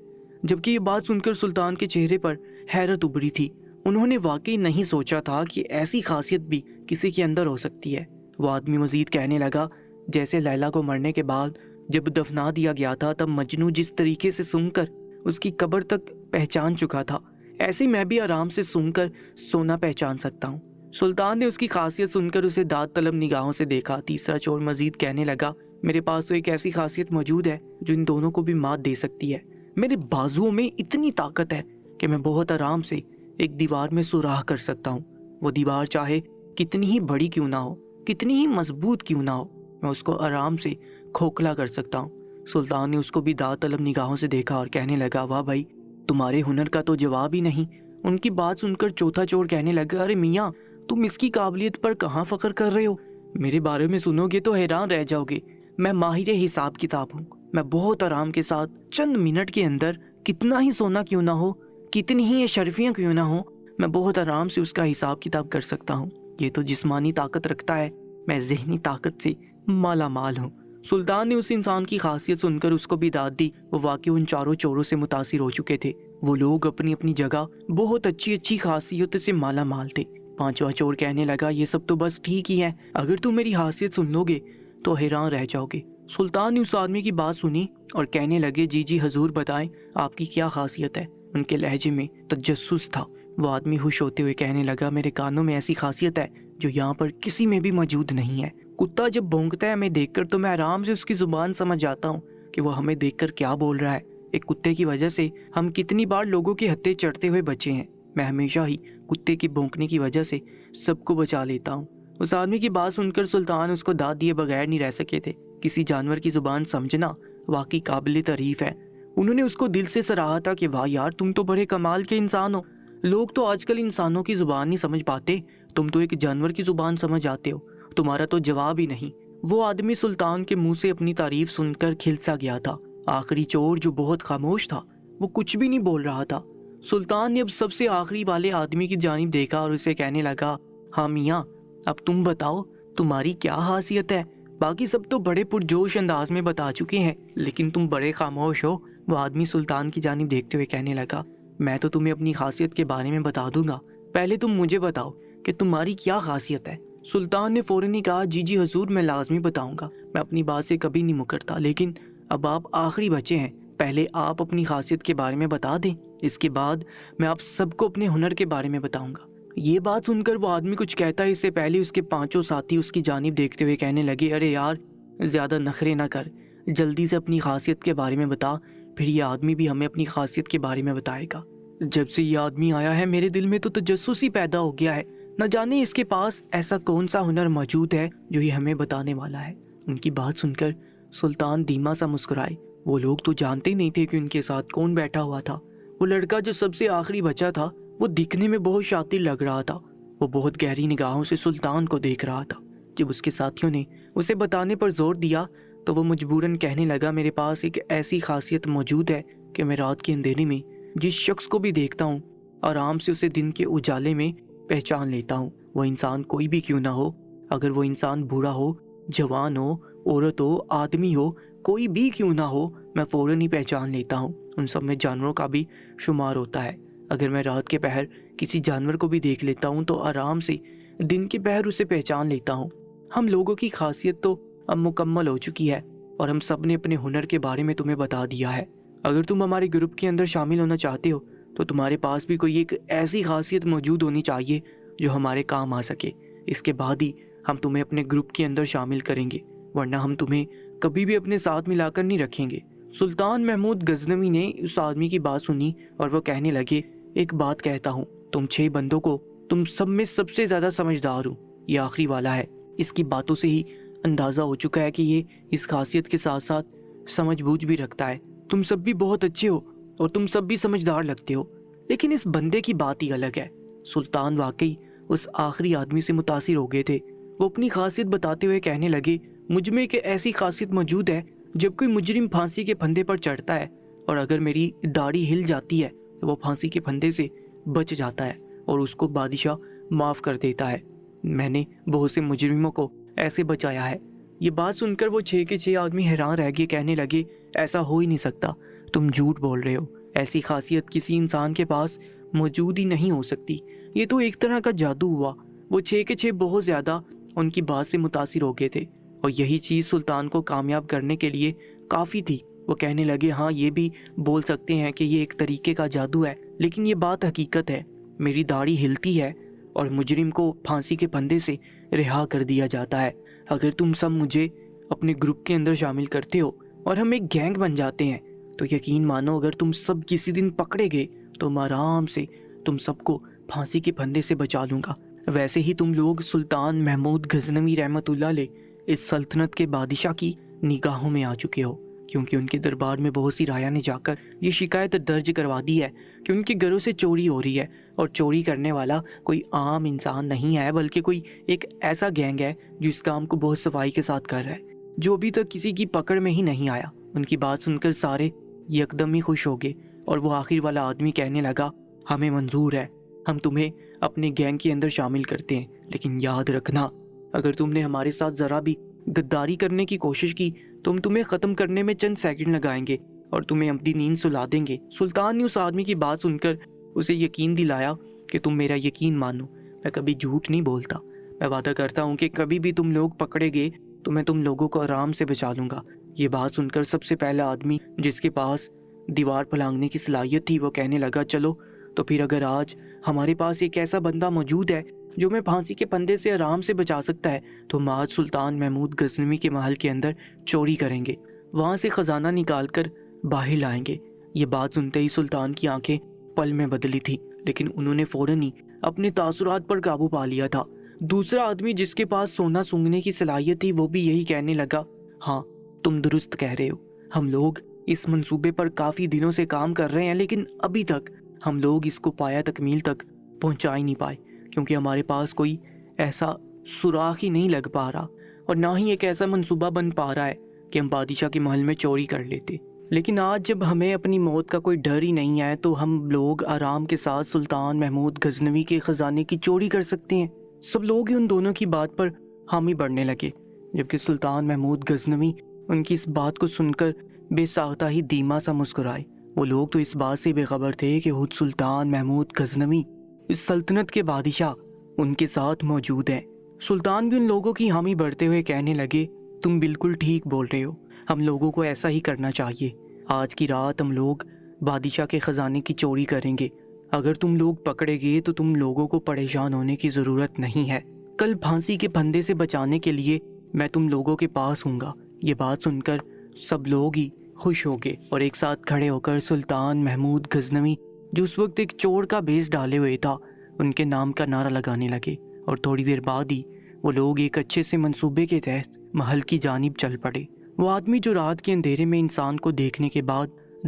جبکہ یہ بات سن کر سلطان کے چہرے پر حیرت ابھری تھی، انہوں نے واقعی نہیں سوچا تھا کہ ایسی خاصیت بھی کسی کے اندر ہو سکتی ہے۔ وہ آدمی مزید کہنے لگا، جیسے لیلا کو مرنے کے بعد جب دفنا دیا گیا تھا تب مجنو جس طریقے سے سونگھ کر اس کی قبر تک پہچان چکا تھا، ایسے میں بھی آرام سے سونگھ کر سونا پہچان سکتا ہوں۔ سلطان نے اس کی خاصیت سن کر اسے داد طلب نگاہوں سے دیکھا۔ تیسرا چور مزید کہنے لگا، میرے پاس تو ایک ایسی خاصیت موجود ہے جو ان دونوں کو بھی مات دے سکتی ہے، میرے بازوؤں میں اتنی طاقت ہے کہ میں بہت آرام سے ایک دیوار میں سوراخ کر سکتا ہوں، وہ دیوار چاہے کتنی ہی بڑی کیوں نہ ہو، کتنی ہی مضبوط کیوں نہ ہو، میں اس کو آرام سے کھوکھلا کر سکتا ہوں۔ سلطان نے اس کو بھی داد طلب نگاہوں سے دیکھا اور کہنے لگا، واہ بھائی، تمہارے ہنر کا تو جواب ہی نہیں۔ ان کی بات سن کر چوتھا چور کہنے لگا، ارے میاں، تم اس کی قابلیت پر کہاں فخر کر رہے ہو؟ میرے بارے میں سنو گے تو حیران رہ جاؤ گے، میں ماہر حساب کتاب ہوں، میں بہت آرام کے ساتھ چند منٹ کے اندر کتنا ہی سونا کیوں نہ ہو، کتنی ہی اشرفیاں کیوں نہ ہو، میں بہت آرام سے اس کا حساب کتاب کر سکتا ہوں۔ یہ تو جسمانی طاقت رکھتا ہے، میں ذہنی طاقت سے مالا مال ہوں۔ سلطان نے اس انسان کی خاصیت سن کر اس کو بھی داد دی، وہ واقعی ان چاروں چوروں سے متاثر ہو چکے تھے، وہ لوگ اپنی اپنی جگہ بہت اچھی خاصیت سے مالا مال تھے۔ پانچواں چور کہنے لگا، یہ سب تو بس ٹھیک ہی ہے، اگر تم میری خاصیت سن لو گے تو حیران رہ جاؤ گے۔ سلطان نے اس آدمی کی بات سنی اور کہنے لگے، جی حضور بتائیں آپ کی کیا خاصیت ہے؟ ان کے لہجے میں تجسس تھا۔ وہ آدمی خوش ہوتے ہوئے کہنے لگا، میرے کانوں میں ایسی خاصیت ہے جو یہاں پر کسی میں بھی موجود نہیں ہے، کتا جب بھونکتا ہے ہمیں دیکھ کر تو میں آرام سے اس کی زبان سمجھ جاتا ہوں کہ وہ ہمیں دیکھ کر کیا بول رہا ہے۔ ایک کتے کی وجہ سے ہم کتنی بار لوگوں کے ہتھے چڑھتے ہوئے بچے ہیں. میں ہمیشہ ہی کتے کے بھونکنے کی وجہ سے سب کو بچا لیتا ہوں. اس آدمی کی بات سن کر سلطان اس کو داد دیے بغیر نہیں رہ سکے تھے. کسی جانور کی زبان سمجھنا واقعی قابل تعریف ہے. انہوں نے اس کو دل سے سراہا تھا کہ واہ یار، تم تو بڑے کمال کے انسان ہو. لوگ تو آج کل انسانوں کی زبان نہیں سمجھ پاتے، تم تو ایک جانور کی زبان سمجھ آتے ہو. تمہارا تو جواب ہی نہیں. وہ آدمی سلطان کے منہ سے اپنی تعریف سن کر کھلسا گیا تھا. آخری چور جو بہت خاموش تھا وہ کچھ بھی نہیں بول رہا تھا. سلطان نے اب سب سے آخری والے آدمی کی جانب دیکھا اور اسے کہنے لگا، ہاں میاں، اب تم بتاؤ تمہاری کیا خاصیت ہے؟ باقی سب تو بڑے پرجوش انداز میں بتا چکے ہیں لیکن تم بڑے خاموش ہو. وہ آدمی سلطان کی جانب دیکھتے ہوئے کہنے لگا، میں تو تمہیں اپنی خاصیت کے بارے میں بتا دوں گا، پہلے تم مجھے بتاؤ کہ تمہاری کیا خاصیت ہے. سلطان نے فوراً ہی کہا، جی حضور، میں لازمی بتاؤں گا، میں اپنی بات سے کبھی نہیں مکرتا، لیکن اب آپ آخری بچے ہیں، پہلے آپ اپنی خاصیت کے بارے میں بتا دیں، اس کے بعد میں آپ سب کو اپنے ہنر کے بارے میں بتاؤں گا. یہ بات سن کر وہ آدمی کچھ کہتا ہے اس سے پہلے اس کے 5 ساتھی اس کی جانب دیکھتے ہوئے کہنے لگے، ارے یار زیادہ نخرے نہ کر، جلدی سے اپنی خاصیت کے بارے میں بتا، پھر یہ آدمی بھی ہمیں اپنی خاصیت کے بارے میں بتائے گا. جب سے یہ آدمی آیا ہے میرے دل میں تو تجسس ہی پیدا ہو گیا ہے، نہ جانے اس کے پاس ایسا کون سا ہنر موجود ہے جو یہ ہمیں بتانے والا ہے. ان کی بات سن کر سلطان دھیما سا مسکرائے. وہ لوگ تو جانتے نہیں تھے کہ ان کے ساتھ کون بیٹھا ہوا تھا. وہ لڑکا جو سب سے آخری بچا تھا وہ دکھنے میں بہت شاطر لگ رہا تھا. وہ بہت گہری نگاہوں سے سلطان کو دیکھ رہا تھا. جب اس کے ساتھیوں نے اسے بتانے پر زور دیا تو وہ مجبوراً کہنے لگا، میرے پاس ایک ایسی خاصیت موجود ہے کہ میں رات کے اندھیرے میں جس شخص کو بھی دیکھتا ہوں آرام سے اسے دن کے اجالے میں پہچان لیتا ہوں. وہ انسان کوئی بھی کیوں نہ ہو، اگر وہ انسان بوڑھا ہو، جوان ہو، عورت ہو، آدمی ہو، کوئی بھی کیوں نہ ہو، میں فوراً ہی پہچان لیتا ہوں. ان سب میں جانوروں کا بھی شمار ہوتا ہے. اگر میں رات کے پہر کسی جانور کو بھی دیکھ لیتا ہوں تو آرام سے دن کے پہر اسے پہچان لیتا ہوں. ہم لوگوں کی خاصیت تو اب مکمل ہو چکی ہے اور ہم سب نے اپنے ہنر کے بارے میں تمہیں بتا دیا ہے. اگر تم ہمارے گروپ کے اندر شامل ہونا چاہتے ہو تو تمہارے پاس بھی کوئی ایک ایسی خاصیت موجود ہونی چاہیے جو ہمارے کام آ سکے. اس کے بعد ہی ہم تمہیں اپنے گروپ کے اندر شامل کریں گے، ورنہ ہم تمہیں کبھی بھی اپنے ساتھ ملا کر نہیں رکھیں گے. سلطان محمود غزنوی نے اس آدمی کی بات سنی اور وہ کہنے لگے، ایک بات کہتا ہوں، تم 6 بندوں کو تم سب میں سب سے زیادہ سمجھدار ہوں. یہ آخری والا ہے، اس کی باتوں سے ہی اندازہ ہو چکا ہے کہ یہ اس خاصیت کے ساتھ ساتھ سمجھ بوجھ بھی رکھتا ہے. تم سب بھی بہت اچھے ہو اور تم سب بھی سمجھدار لگتے ہو، لیکن اس بندے کی بات ہی الگ ہے. سلطان واقعی اس آخری آدمی سے متاثر ہو گئے تھے. وہ اپنی خاصیت بتاتے ہوئے کہنے لگے، مجھ میں ایک ایسی خاصیت موجود ہے، جب کوئی مجرم پھانسی کے پھندے پر چڑھتا ہے اور اگر میری داڑھی ہل جاتی ہے تو وہ پھانسی کے پھندے سے بچ جاتا ہے اور اس کو بادشاہ معاف کر دیتا ہے. میں نے بہت سے مجرموں کو ایسے بچایا ہے. یہ بات سن کر وہ 6 کے 6 آدمی حیران رہ گئے. کہنے لگے، ایسا ہو ہی نہیں سکتا، تم جھوٹ بول رہے ہو، ایسی خاصیت کسی انسان کے پاس موجود ہی نہیں ہو سکتی، یہ تو ایک طرح کا جادو ہوا. وہ 6 کے 6 بہت زیادہ ان کی بات سے متاثر ہو گئے تھے اور یہی چیز سلطان کو کامیاب کرنے کے لیے کافی تھی. وہ کہنے لگے، ہاں یہ بھی بول سکتے ہیں کہ یہ ایک طریقے کا جادو ہے، لیکن یہ بات حقیقت ہے. میری داڑھی ہلتی ہے اور مجرم کو پھانسی کے پھندے سے رہا کر دیا جاتا ہے. اگر تم سب مجھے اپنے گروپ کے اندر شامل کرتے ہو اور ہم ایک گینگ بن جاتے ہیں تو یقین مانو اگر تم سب کسی دن پکڑے گئے تو میں آرام سے تم سب کو پھانسی کے پھندے سے بچا لوں گا. ویسے ہی تم لوگ سلطان محمود غزنوی رحمت اللہ علیہ اس سلطنت کے بادشاہ کی نگاہوں میں آ چکے ہو، کیونکہ ان کے دربار میں بہت سی رایا نے جا کر یہ شکایت درج کروا دی ہے کہ ان کے گھروں سے چوری ہو رہی ہے، اور چوری کرنے والا کوئی عام انسان نہیں ہے بلکہ کوئی ایک ایسا گینگ ہے جو اس کام کو بہت صفائی کے ساتھ کر رہا ہے، جو ابھی تک کسی کی پکڑ میں ہی نہیں آیا. ان کی بات سن کر سارے یکدم ہی خوش ہو گئے اور وہ آخر والا آدمی کہنے لگا، ہمیں منظور ہے، ہم تمہیں اپنے گینگ کے اندر شامل کرتے ہیں، لیکن یاد رکھنا اگر تم نے ہمارے ساتھ ذرا بھی غداری کرنے کی کوشش کی تو ہم تمہیں ختم کرنے میں چند سیکنڈ لگائیں گے اور تمہیں اپنی نیند سلا دیں گے. سلطان نے اس آدمی کی بات سن کر اسے یقین دلایا کہ تم میرا یقین مانو، میں کبھی جھوٹ نہیں بولتا، میں وعدہ کرتا ہوں کہ کبھی بھی تم لوگ پکڑے گئے تو میں تم لوگوں کو آرام سے بچا لوں گا. یہ بات سن کر سب سے پہلا آدمی جس کے پاس دیوار پھلانگنے کی صلاحیت تھی وہ کہنے لگا، چلو تو پھر اگر آج ہمارے پاس ایک ایسا بندہ موجود ہے جو میں پھانسی کے پھندے سے آرام سے بچا سکتا ہے تو ہم آج سلطان محمود غزنوی کے محل کے اندر چوری کریں گے، وہاں سے خزانہ نکال کر باہر لائیں گے. یہ بات سنتے ہی سلطان کی آنکھیں پل میں بدلی تھی، لیکن انہوں نے فوراً ہی اپنے تاثرات پر قابو پا لیا تھا۔ دوسرا آدمی جس کے پاس سونا سونگنے کی صلاحیت تھی وہ بھی یہی کہنے لگا، ہاں تم درست کہہ رہے ہو، ہم لوگ اس منصوبے پر کافی دنوں سے کام کر رہے ہیں، لیکن ابھی تک ہم لوگ اس کو پایا تکمیل تک پہنچا ہی نہیں پائے، کیونکہ ہمارے پاس کوئی ایسا سوراخ ہی نہیں لگ پا رہا، اور نہ ہی ایک ایسا منصوبہ بن پا رہا ہے کہ ہم بادشاہ کے محل میں چوری کر لیتے۔ لیکن آج جب ہمیں اپنی موت کا کوئی ڈر ہی نہیں ہے تو ہم لوگ آرام کے ساتھ سلطان محمود غزنوی کے خزانے کی چوری کر سکتے ہیں۔ سب لوگ ہی ان دونوں کی بات پر حامی بڑھنے لگے، جبکہ سلطان محمود غزنوی ان کی اس بات کو سن کر بے ساختہ ہی دھیما سا مسکرائے۔ وہ لوگ تو اس بات سے بے خبر تھے کہ خود سلطان محمود غزنوی، اس سلطنت کے بادشاہ، ان کے ساتھ موجود ہیں۔ سلطان بھی ان لوگوں کی حامی بڑھتے ہوئے کہنے لگے، تم بالکل ٹھیک بول رہے ہو، ہم لوگوں کو ایسا ہی کرنا چاہیے۔ آج کی رات ہم لوگ بادشاہ کے خزانے کی چوری کریں گے۔ اگر تم لوگ پکڑے گئے تو تم لوگوں کو پریشان ہونے کی ضرورت نہیں ہے۔ کل پھانسی کے پھندے سے بچانے کے لیے میں تم لوگوں کے پاس ہوں گا۔ یہ بات سن کر سب لوگ ہی خوش ہو گئے اور ایک ساتھ کھڑے ہو کر سلطان محمود غزنوی، جو اس وقت ایک چور کا بیس ڈالے ہوئے تھا، ان کے نام کا نعرہ لگانے لگے، اور تھوڑی دیر بعد ہی وہ لوگ ایک اچھے سے منصوبے کے تحت محل کی جانب چل پڑے۔ وہ آدمی جو رات کے اندھیرے میں انسان کو دیکھنے کے بعد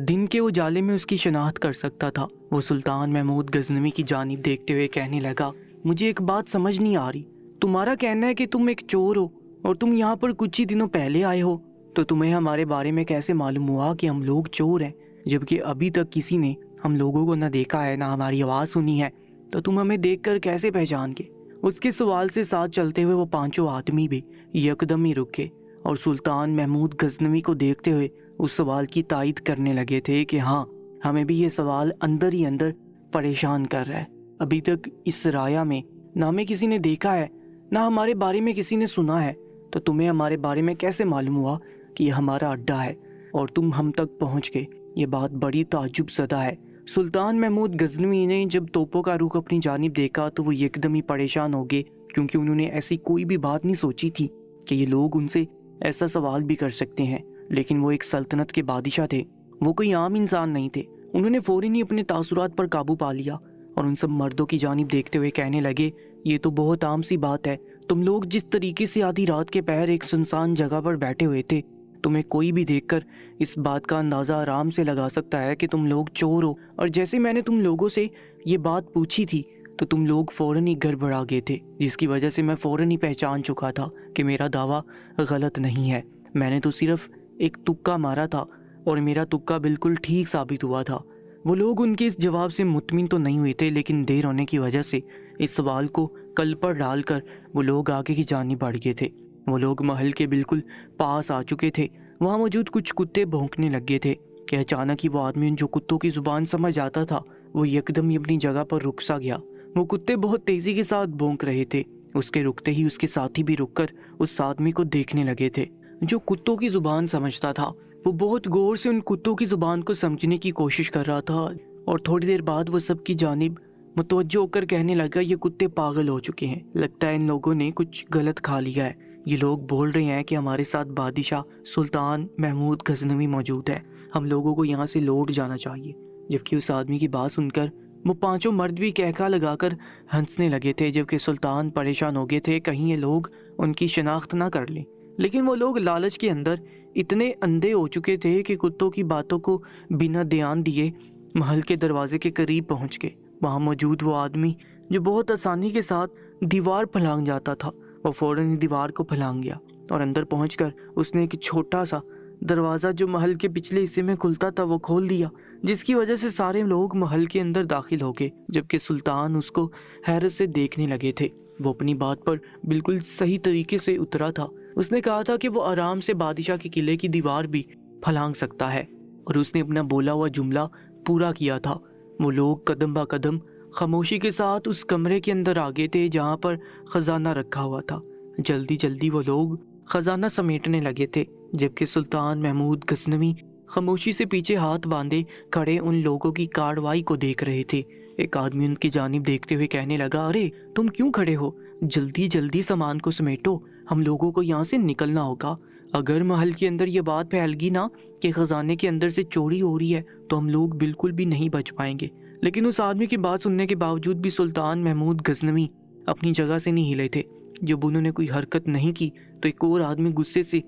دن کے اجالے میں اس کی شناخت کر سکتا تھا، وہ سلطان محمود غزنوی کی جانب دیکھتے ہوئے کہنے لگا، مجھے ایک بات سمجھ نہیں آ رہی، تمہارا کہنا ہے کہ تم ایک چور ہو اور تم یہاں پر کچھ ہی دنوں پہلے آئے ہو، تو تمہیں ہمارے بارے میں کیسے معلوم ہوا کہ ہم لوگ چور ہیں، جبکہ ابھی تک کسی نے ہم لوگوں کو نہ دیکھا ہے نہ ہماری آواز سنی ہے، تو تم ہمیں دیکھ کر کیسے پہچان گے؟ اس کے سوال سے ساتھ چلتے ہوئے وہ پانچوں آدمی بھی یکدم ہی رک گئے اور سلطان محمود غزنوی کو دیکھتے ہوئے اس سوال کی تائید کرنے لگے تھے کہ ہاں، ہمیں بھی یہ سوال اندر ہی اندر پریشان کر رہا ہے۔ ابھی تک اس رایا میں نہ ہمیں کسی نے دیکھا ہے نہ ہمارے بارے میں کسی نے سنا ہے، تو تمہیں ہمارے بارے میں کیسے معلوم ہوا کہ یہ ہمارا اڈا ہے اور تم ہم تک پہنچ گئے؟ یہ بات بڑی تعجب زدہ ہے۔ سلطان محمود غزنوی نے جب توپوں کا رخ اپنی جانب دیکھا تو وہ یکدم ہی پریشان ہو گئے، کیونکہ انہوں نے ایسی کوئی بھی بات نہیں سوچی تھی کہ یہ لوگ ان سے ایسا سوال بھی کر سکتے ہیں، لیکن وہ ایک سلطنت کے بادشاہ تھے، وہ کوئی عام انسان نہیں تھے۔ انہوں نے فوراً ہی اپنے تاثرات پر قابو پا لیا اور ان سب مردوں کی جانب دیکھتے ہوئے کہنے لگے، یہ تو بہت عام سی بات ہے، تم لوگ جس طریقے سے آدھی رات کے پہر ایک سنسان جگہ پر بیٹھے ہوئے تھے، تمہیں کوئی بھی دیکھ کر اس بات کا اندازہ آرام سے لگا سکتا ہے کہ تم لوگ چور ہو، اور جیسے میں نے تم لوگوں سے یہ بات پوچھی تھی تو تم لوگ فوراً ہی گڑبڑا گئے تھے، جس کی وجہ سے میں فوراً ہی پہچان چکا تھا کہ میرا دعویٰ غلط نہیں ہے، میں نے تو صرف ایک تکا مارا تھا اور میرا تکا بالکل ٹھیک ثابت ہوا تھا۔ وہ لوگ ان کے اس جواب سے مطمئن تو نہیں ہوئے تھے، لیکن دیر ہونے کی وجہ سے اس سوال کو کل پر ڈال کر وہ لوگ آگے کی جانب بڑھ گئے تھے۔ وہ لوگ محل کے بالکل پاس آ چکے تھے، وہاں موجود کچھ کتے بھونکنے لگے تھے کہ اچانک ہی وہ آدمی جو کتوں کی زبان سمجھ آتا تھا وہ یکدم ہی اپنی جگہ پر رک سا گیا۔ وہ کتے بہت تیزی کے ساتھ بھونک رہے تھے، اس کے رکتے ہی اس کے ساتھی بھی رک کر اس آدمی کو دیکھنے لگے تھے جو کتوں کی زبان سمجھتا تھا۔ وہ بہت غور سے ان کتوں کی زبان کو سمجھنے کی کوشش کر رہا تھا، اور تھوڑی دیر بعد وہ سب کی جانب متوجہ ہو کر کہنے لگا، یہ کتے پاگل ہو چکے ہیں، لگتا ہے ان لوگوں نے کچھ غلط کھا لیا ہے، یہ لوگ بول رہے ہیں کہ ہمارے ساتھ بادشاہ سلطان محمود غزنوی موجود ہے، ہم لوگوں کو یہاں سے لوٹ جانا چاہیے۔ جبکہ اس آدمی کی بات سن کر وہ پانچوں مرد بھی کہکا لگا کر ہنسنے لگے تھے، جبکہ سلطان پریشان ہو گئے تھے کہیں یہ لوگ ان کی شناخت نہ کر لیں۔ لیکن وہ لوگ لالچ کے اندر اتنے اندھے ہو چکے تھے کہ کتوں کی باتوں کو بنا دھیان دیے محل کے دروازے کے قریب پہنچ گئے۔ وہاں موجود وہ آدمی جو بہت آسانی کے ساتھ دیوار پھلانگ جاتا تھا، وہ فوراً دیوار کو پھلانگ گیا اور اندر پہنچ کر اس نے ایک چھوٹا سا دروازہ جو محل کے پچھلے حصے میں کھلتا تھا وہ کھول دیا، جس کی وجہ سے سارے لوگ محل کے اندر داخل ہو گئے، جبکہ سلطان اس کو حیرت سے دیکھنے لگے تھے۔ وہ اپنی بات پر بالکل صحیح طریقے سے اترا تھا، اس نے کہا تھا کہ وہ آرام سے بادشاہ کے قلعے کی دیوار بھی پھلانگ سکتا ہے، اور اس نے اپنا بولا ہوا جملہ پورا کیا تھا۔ وہ لوگ قدم با قدم خاموشی کے ساتھ اس کمرے کے اندر آ گئے تھے جہاں پر خزانہ رکھا ہوا تھا۔ جلدی جلدی وہ لوگ خزانہ سمیٹنے لگے تھے، جبکہ سلطان محمود غزنوی خاموشی سے پیچھے ہاتھ باندھے کھڑے ان لوگوں کی کارروائی کو دیکھ رہے تھے۔ ایک آدمی ان کی جانب دیکھتے ہوئے کہنے لگا، ارے تم کیوں کھڑے ہو؟ جلدی جلدی سامان کو سمیٹو، ہم لوگوں کو یہاں سے نکلنا ہوگا۔ اگر محل کے اندر یہ بات پھیل گئی نا کہ خزانے کے اندر سے چوری ہو رہی ہے تو ہم لوگ بالکل بھی نہیں بچ پائیں گے۔ لیکن اس آدمی کی بات سننے کے باوجود بھی سلطان محمود غزنوی اپنی جگہ سے نہیں ہلے تھے۔ جب انہوں نے کوئی حرکت نہیں کی تو ایک اور آدمی غصے سے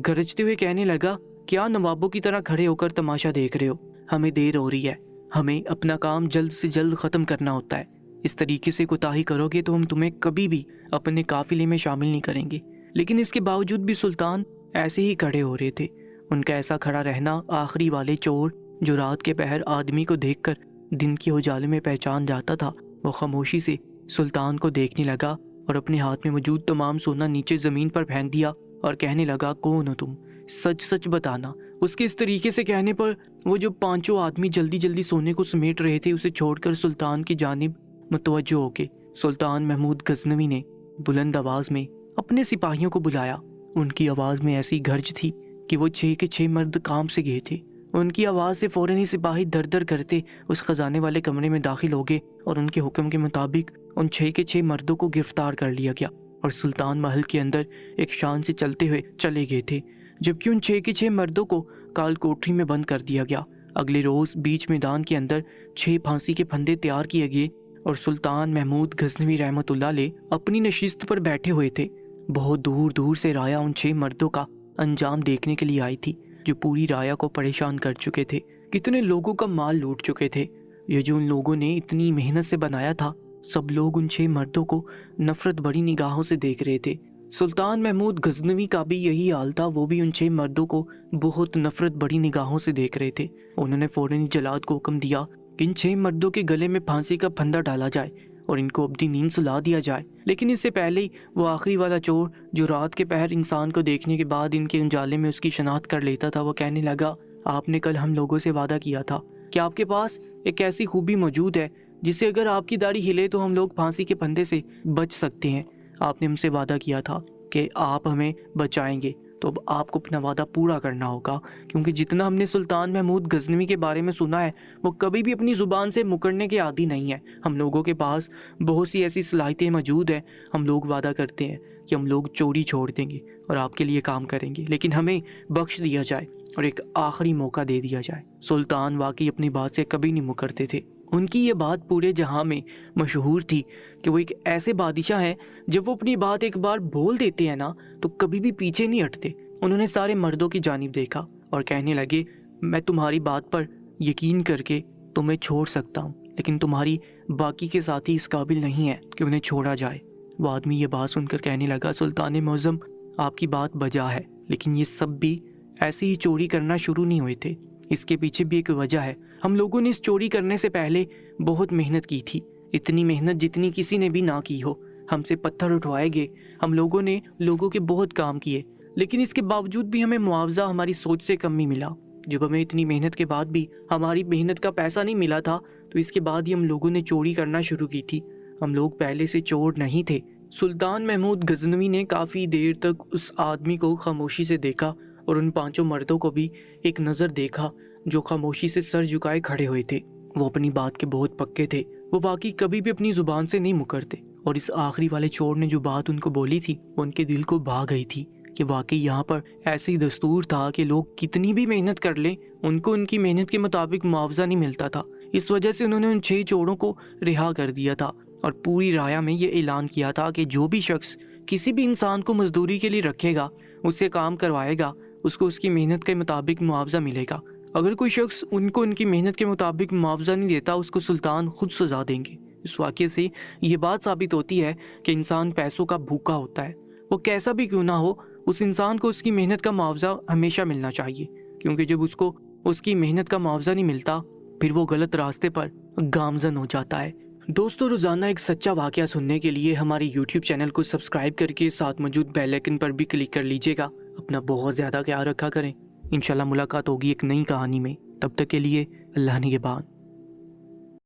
گرجتے ہوئے کہنے لگا، کیا نوابوں کی طرح کھڑے ہو کر تماشا دیکھ رہے ہو؟ ہمیں دیر ہو رہی ہے، ہمیں اپنا کام جلد سے جلد ختم کرنا ہوتا ہے۔ اس طریقے سے کوتاہی کرو گے تو ہم تمہیں کبھی بھی اپنے قافلے میں شامل نہیں کریں گے۔ لیکن اس کے باوجود بھی سلطان ایسے ہی کھڑے ہو رہے تھے۔ ان کا ایسا کھڑا رہنا آخری والے چور جو رات کے پہر آدمی کو دیکھ کر دن کے اجالے میں پہچان جاتا تھا، وہ خاموشی سے سلطان کو دیکھنے لگا اور اپنے ہاتھ میں موجود تمام سونا نیچے زمین پر پھینک دیا اور کہنے لگا، کون ہو تم؟ سچ سچ بتانا۔ اس کے اس طریقے سے کہنے پر وہ جو پانچوں آدمی جلدی جلدی سونے کو سمیٹ رہے تھے اسے چھوڑ کر سلطان کی جانب متوجہ ہو کے سلطان محمود غزنوی نے بلند آواز میں اپنے سپاہیوں کو بلایا۔ ان کی آواز میں ایسی گرج تھی کہ وہ 6 کے 6 مرد کام سے گئے تھے۔ ان کی آواز سے فوراً ہی سپاہی در در کرتے اس خزانے والے کمرے میں داخل ہو گئے اور ان کے حکم کے مطابق ان 6 کے 6 مردوں کو گرفتار کر لیا گیا اور سلطان محل کے اندر ایک شان سے چلتے ہوئے چلے گئے تھے، جبکہ ان 6 کے 6 مردوں کو کال کوٹری میں بند کر دیا گیا۔ اگلے روز بیچ میدان کے اندر 6 پھانسی کے پھندے تیار کیے گئے اور سلطان محمود غزنوی رحمۃ اللہ علیہ اپنی نشست پر بیٹھے ہوئے تھے۔ بہت دور دور سے رایا ان 6 مردوں کا انجام دیکھنے کے لیے آئی تھی جو پوری رایا کو پریشان کر چکے تھے، کتنے لوگوں کا مال لوٹ چکے تھے۔ یہ جو ان لوگوں نے اتنی محنت سے بنایا تھا، سب لوگ ان 6 مردوں کو نفرت بھری نگاہوں سے دیکھ رہے تھے۔ سلطان محمود غزنوی کا بھی یہی حال تھا، وہ بھی ان 6 مردوں کو بہت نفرت بھری نگاہوں سے دیکھ رہے تھے۔ انہوں نے فوراً جلاد کو حکم دیا کہ ان 6 مردوں کے گلے میں پھانسی کا پھندا ڈالا جائے اور ان کو ابدی نیند سلا دیا جائے۔ لیکن اس سے پہلے ہی وہ آخری والا چور جو رات کے پہر انسان کو دیکھنے کے بعد ان کے انجالے میں اس کی شناخت کر لیتا تھا، وہ کہنے لگا، آپ نے کل ہم لوگوں سے وعدہ کیا تھا کہ آپ کے پاس ایک ایسی خوبی موجود ہے جس سے اگر آپ کی داڑھی ہلے تو ہم لوگ پھانسی کے پھندے سے بچ سکتے ہیں۔ آپ نے ہم سے وعدہ کیا تھا کہ آپ ہمیں بچائیں گے، تو اب آپ کو اپنا وعدہ پورا کرنا ہوگا، کیونکہ جتنا ہم نے سلطان محمود غزنوی کے بارے میں سنا ہے وہ کبھی بھی اپنی زبان سے مکرنے کے عادی نہیں ہے۔ ہم لوگوں کے پاس بہت سی ایسی صلاحیتیں موجود ہیں، ہم لوگ وعدہ کرتے ہیں کہ ہم لوگ چوری چھوڑ دیں گے اور آپ کے لیے کام کریں گے، لیکن ہمیں بخش دیا جائے اور ایک آخری موقع دے دیا جائے۔ سلطان واقعی اپنی بات سے کبھی نہیں مکرتے تھے۔ ان کی یہ بات پورے جہاں میں مشہور تھی کہ وہ ایک ایسے بادشاہ ہیں جب وہ اپنی بات ایک بار بول دیتے ہیں نا تو کبھی بھی پیچھے نہیں ہٹتے۔ انہوں نے سارے مردوں کی جانب دیکھا اور کہنے لگے، میں تمہاری بات پر یقین کر کے تمہیں چھوڑ سکتا ہوں، لیکن تمہاری باقی کے ساتھی اس قابل نہیں ہے کہ انہیں چھوڑا جائے۔ وہ آدمی یہ بات سن کر کہنے لگا، سلطان معظم آپ کی بات بجا ہے، لیکن یہ سب بھی ایسے ہی چوری کرنا شروع نہیں ہوئے تھے، اس کے پیچھے بھی ایک وجہ ہے۔ ہم لوگوں نے اس چوری کرنے سے پہلے بہت محنت کی تھی، اتنی محنت جتنی کسی نے بھی نہ کی ہو۔ ہم سے پتھر اٹھوائے گئے، ہم لوگوں نے لوگوں کے بہت کام کیے، لیکن اس کے باوجود بھی ہمیں معاوضہ ہماری سوچ سے کم ہی ملا۔ جب ہمیں اتنی محنت کے بعد بھی ہماری محنت کا پیسہ نہیں ملا تھا تو اس کے بعد ہی ہم لوگوں نے چوری کرنا شروع کی تھی۔ ہم لوگ پہلے سے چور نہیں تھے۔ سلطان محمود غزنوی نے کافی دیر تک اس آدمی کو خاموشی سے دیکھا اور ان 5 مردوں کو بھی ایک نظر دیکھا جو خاموشی سے سر جھکائے کھڑے ہوئے تھے۔ وہ اپنی بات کے بہت پکے تھے، وہ واقعی کبھی بھی اپنی زبان سے نہیں مکرتے، اور اس آخری والے چور نے جو بات ان کو بولی تھی وہ ان کے دل کو بھا گئی تھی کہ واقعی یہاں پر ایسی دستور تھا کہ لوگ کتنی بھی محنت کر لیں ان کو ان کی محنت کے مطابق معاوضہ نہیں ملتا تھا۔ اس وجہ سے انہوں نے ان 6 چوروں کو رہا کر دیا تھا اور پوری رایا میں یہ اعلان کیا تھا کہ جو بھی شخص کسی بھی انسان کو مزدوری کے لیے رکھے گا، اس سے کام کروائے گا، اس کو اس کی محنت کے مطابق معاوضہ ملے گا۔ اگر کوئی شخص ان کو ان کی محنت کے مطابق معاوضہ نہیں دیتا، اس کو سلطان خود سزا دیں گے۔ اس واقعے سے یہ بات ثابت ہوتی ہے کہ انسان پیسوں کا بھوکا ہوتا ہے، وہ کیسا بھی کیوں نہ ہو، اس انسان کو اس کی محنت کا معاوضہ ہمیشہ ملنا چاہیے، کیونکہ جب اس کو اس کی محنت کا معاوضہ نہیں ملتا پھر وہ غلط راستے پر گامزن ہو جاتا ہے۔ دوستو، روزانہ ایک سچا واقعہ سننے کے لیے ہمارے یوٹیوب چینل کو سبسکرائب کر کے ساتھ موجود بیل آئیکن پر بھی کلک کر لیجیے گا۔ اپنا بہت زیادہ خیال رکھا کریں۔ انشاءاللہ ملاقات ہوگی ایک نئی کہانی میں، تب تک کے لیے اللہ نگہبان۔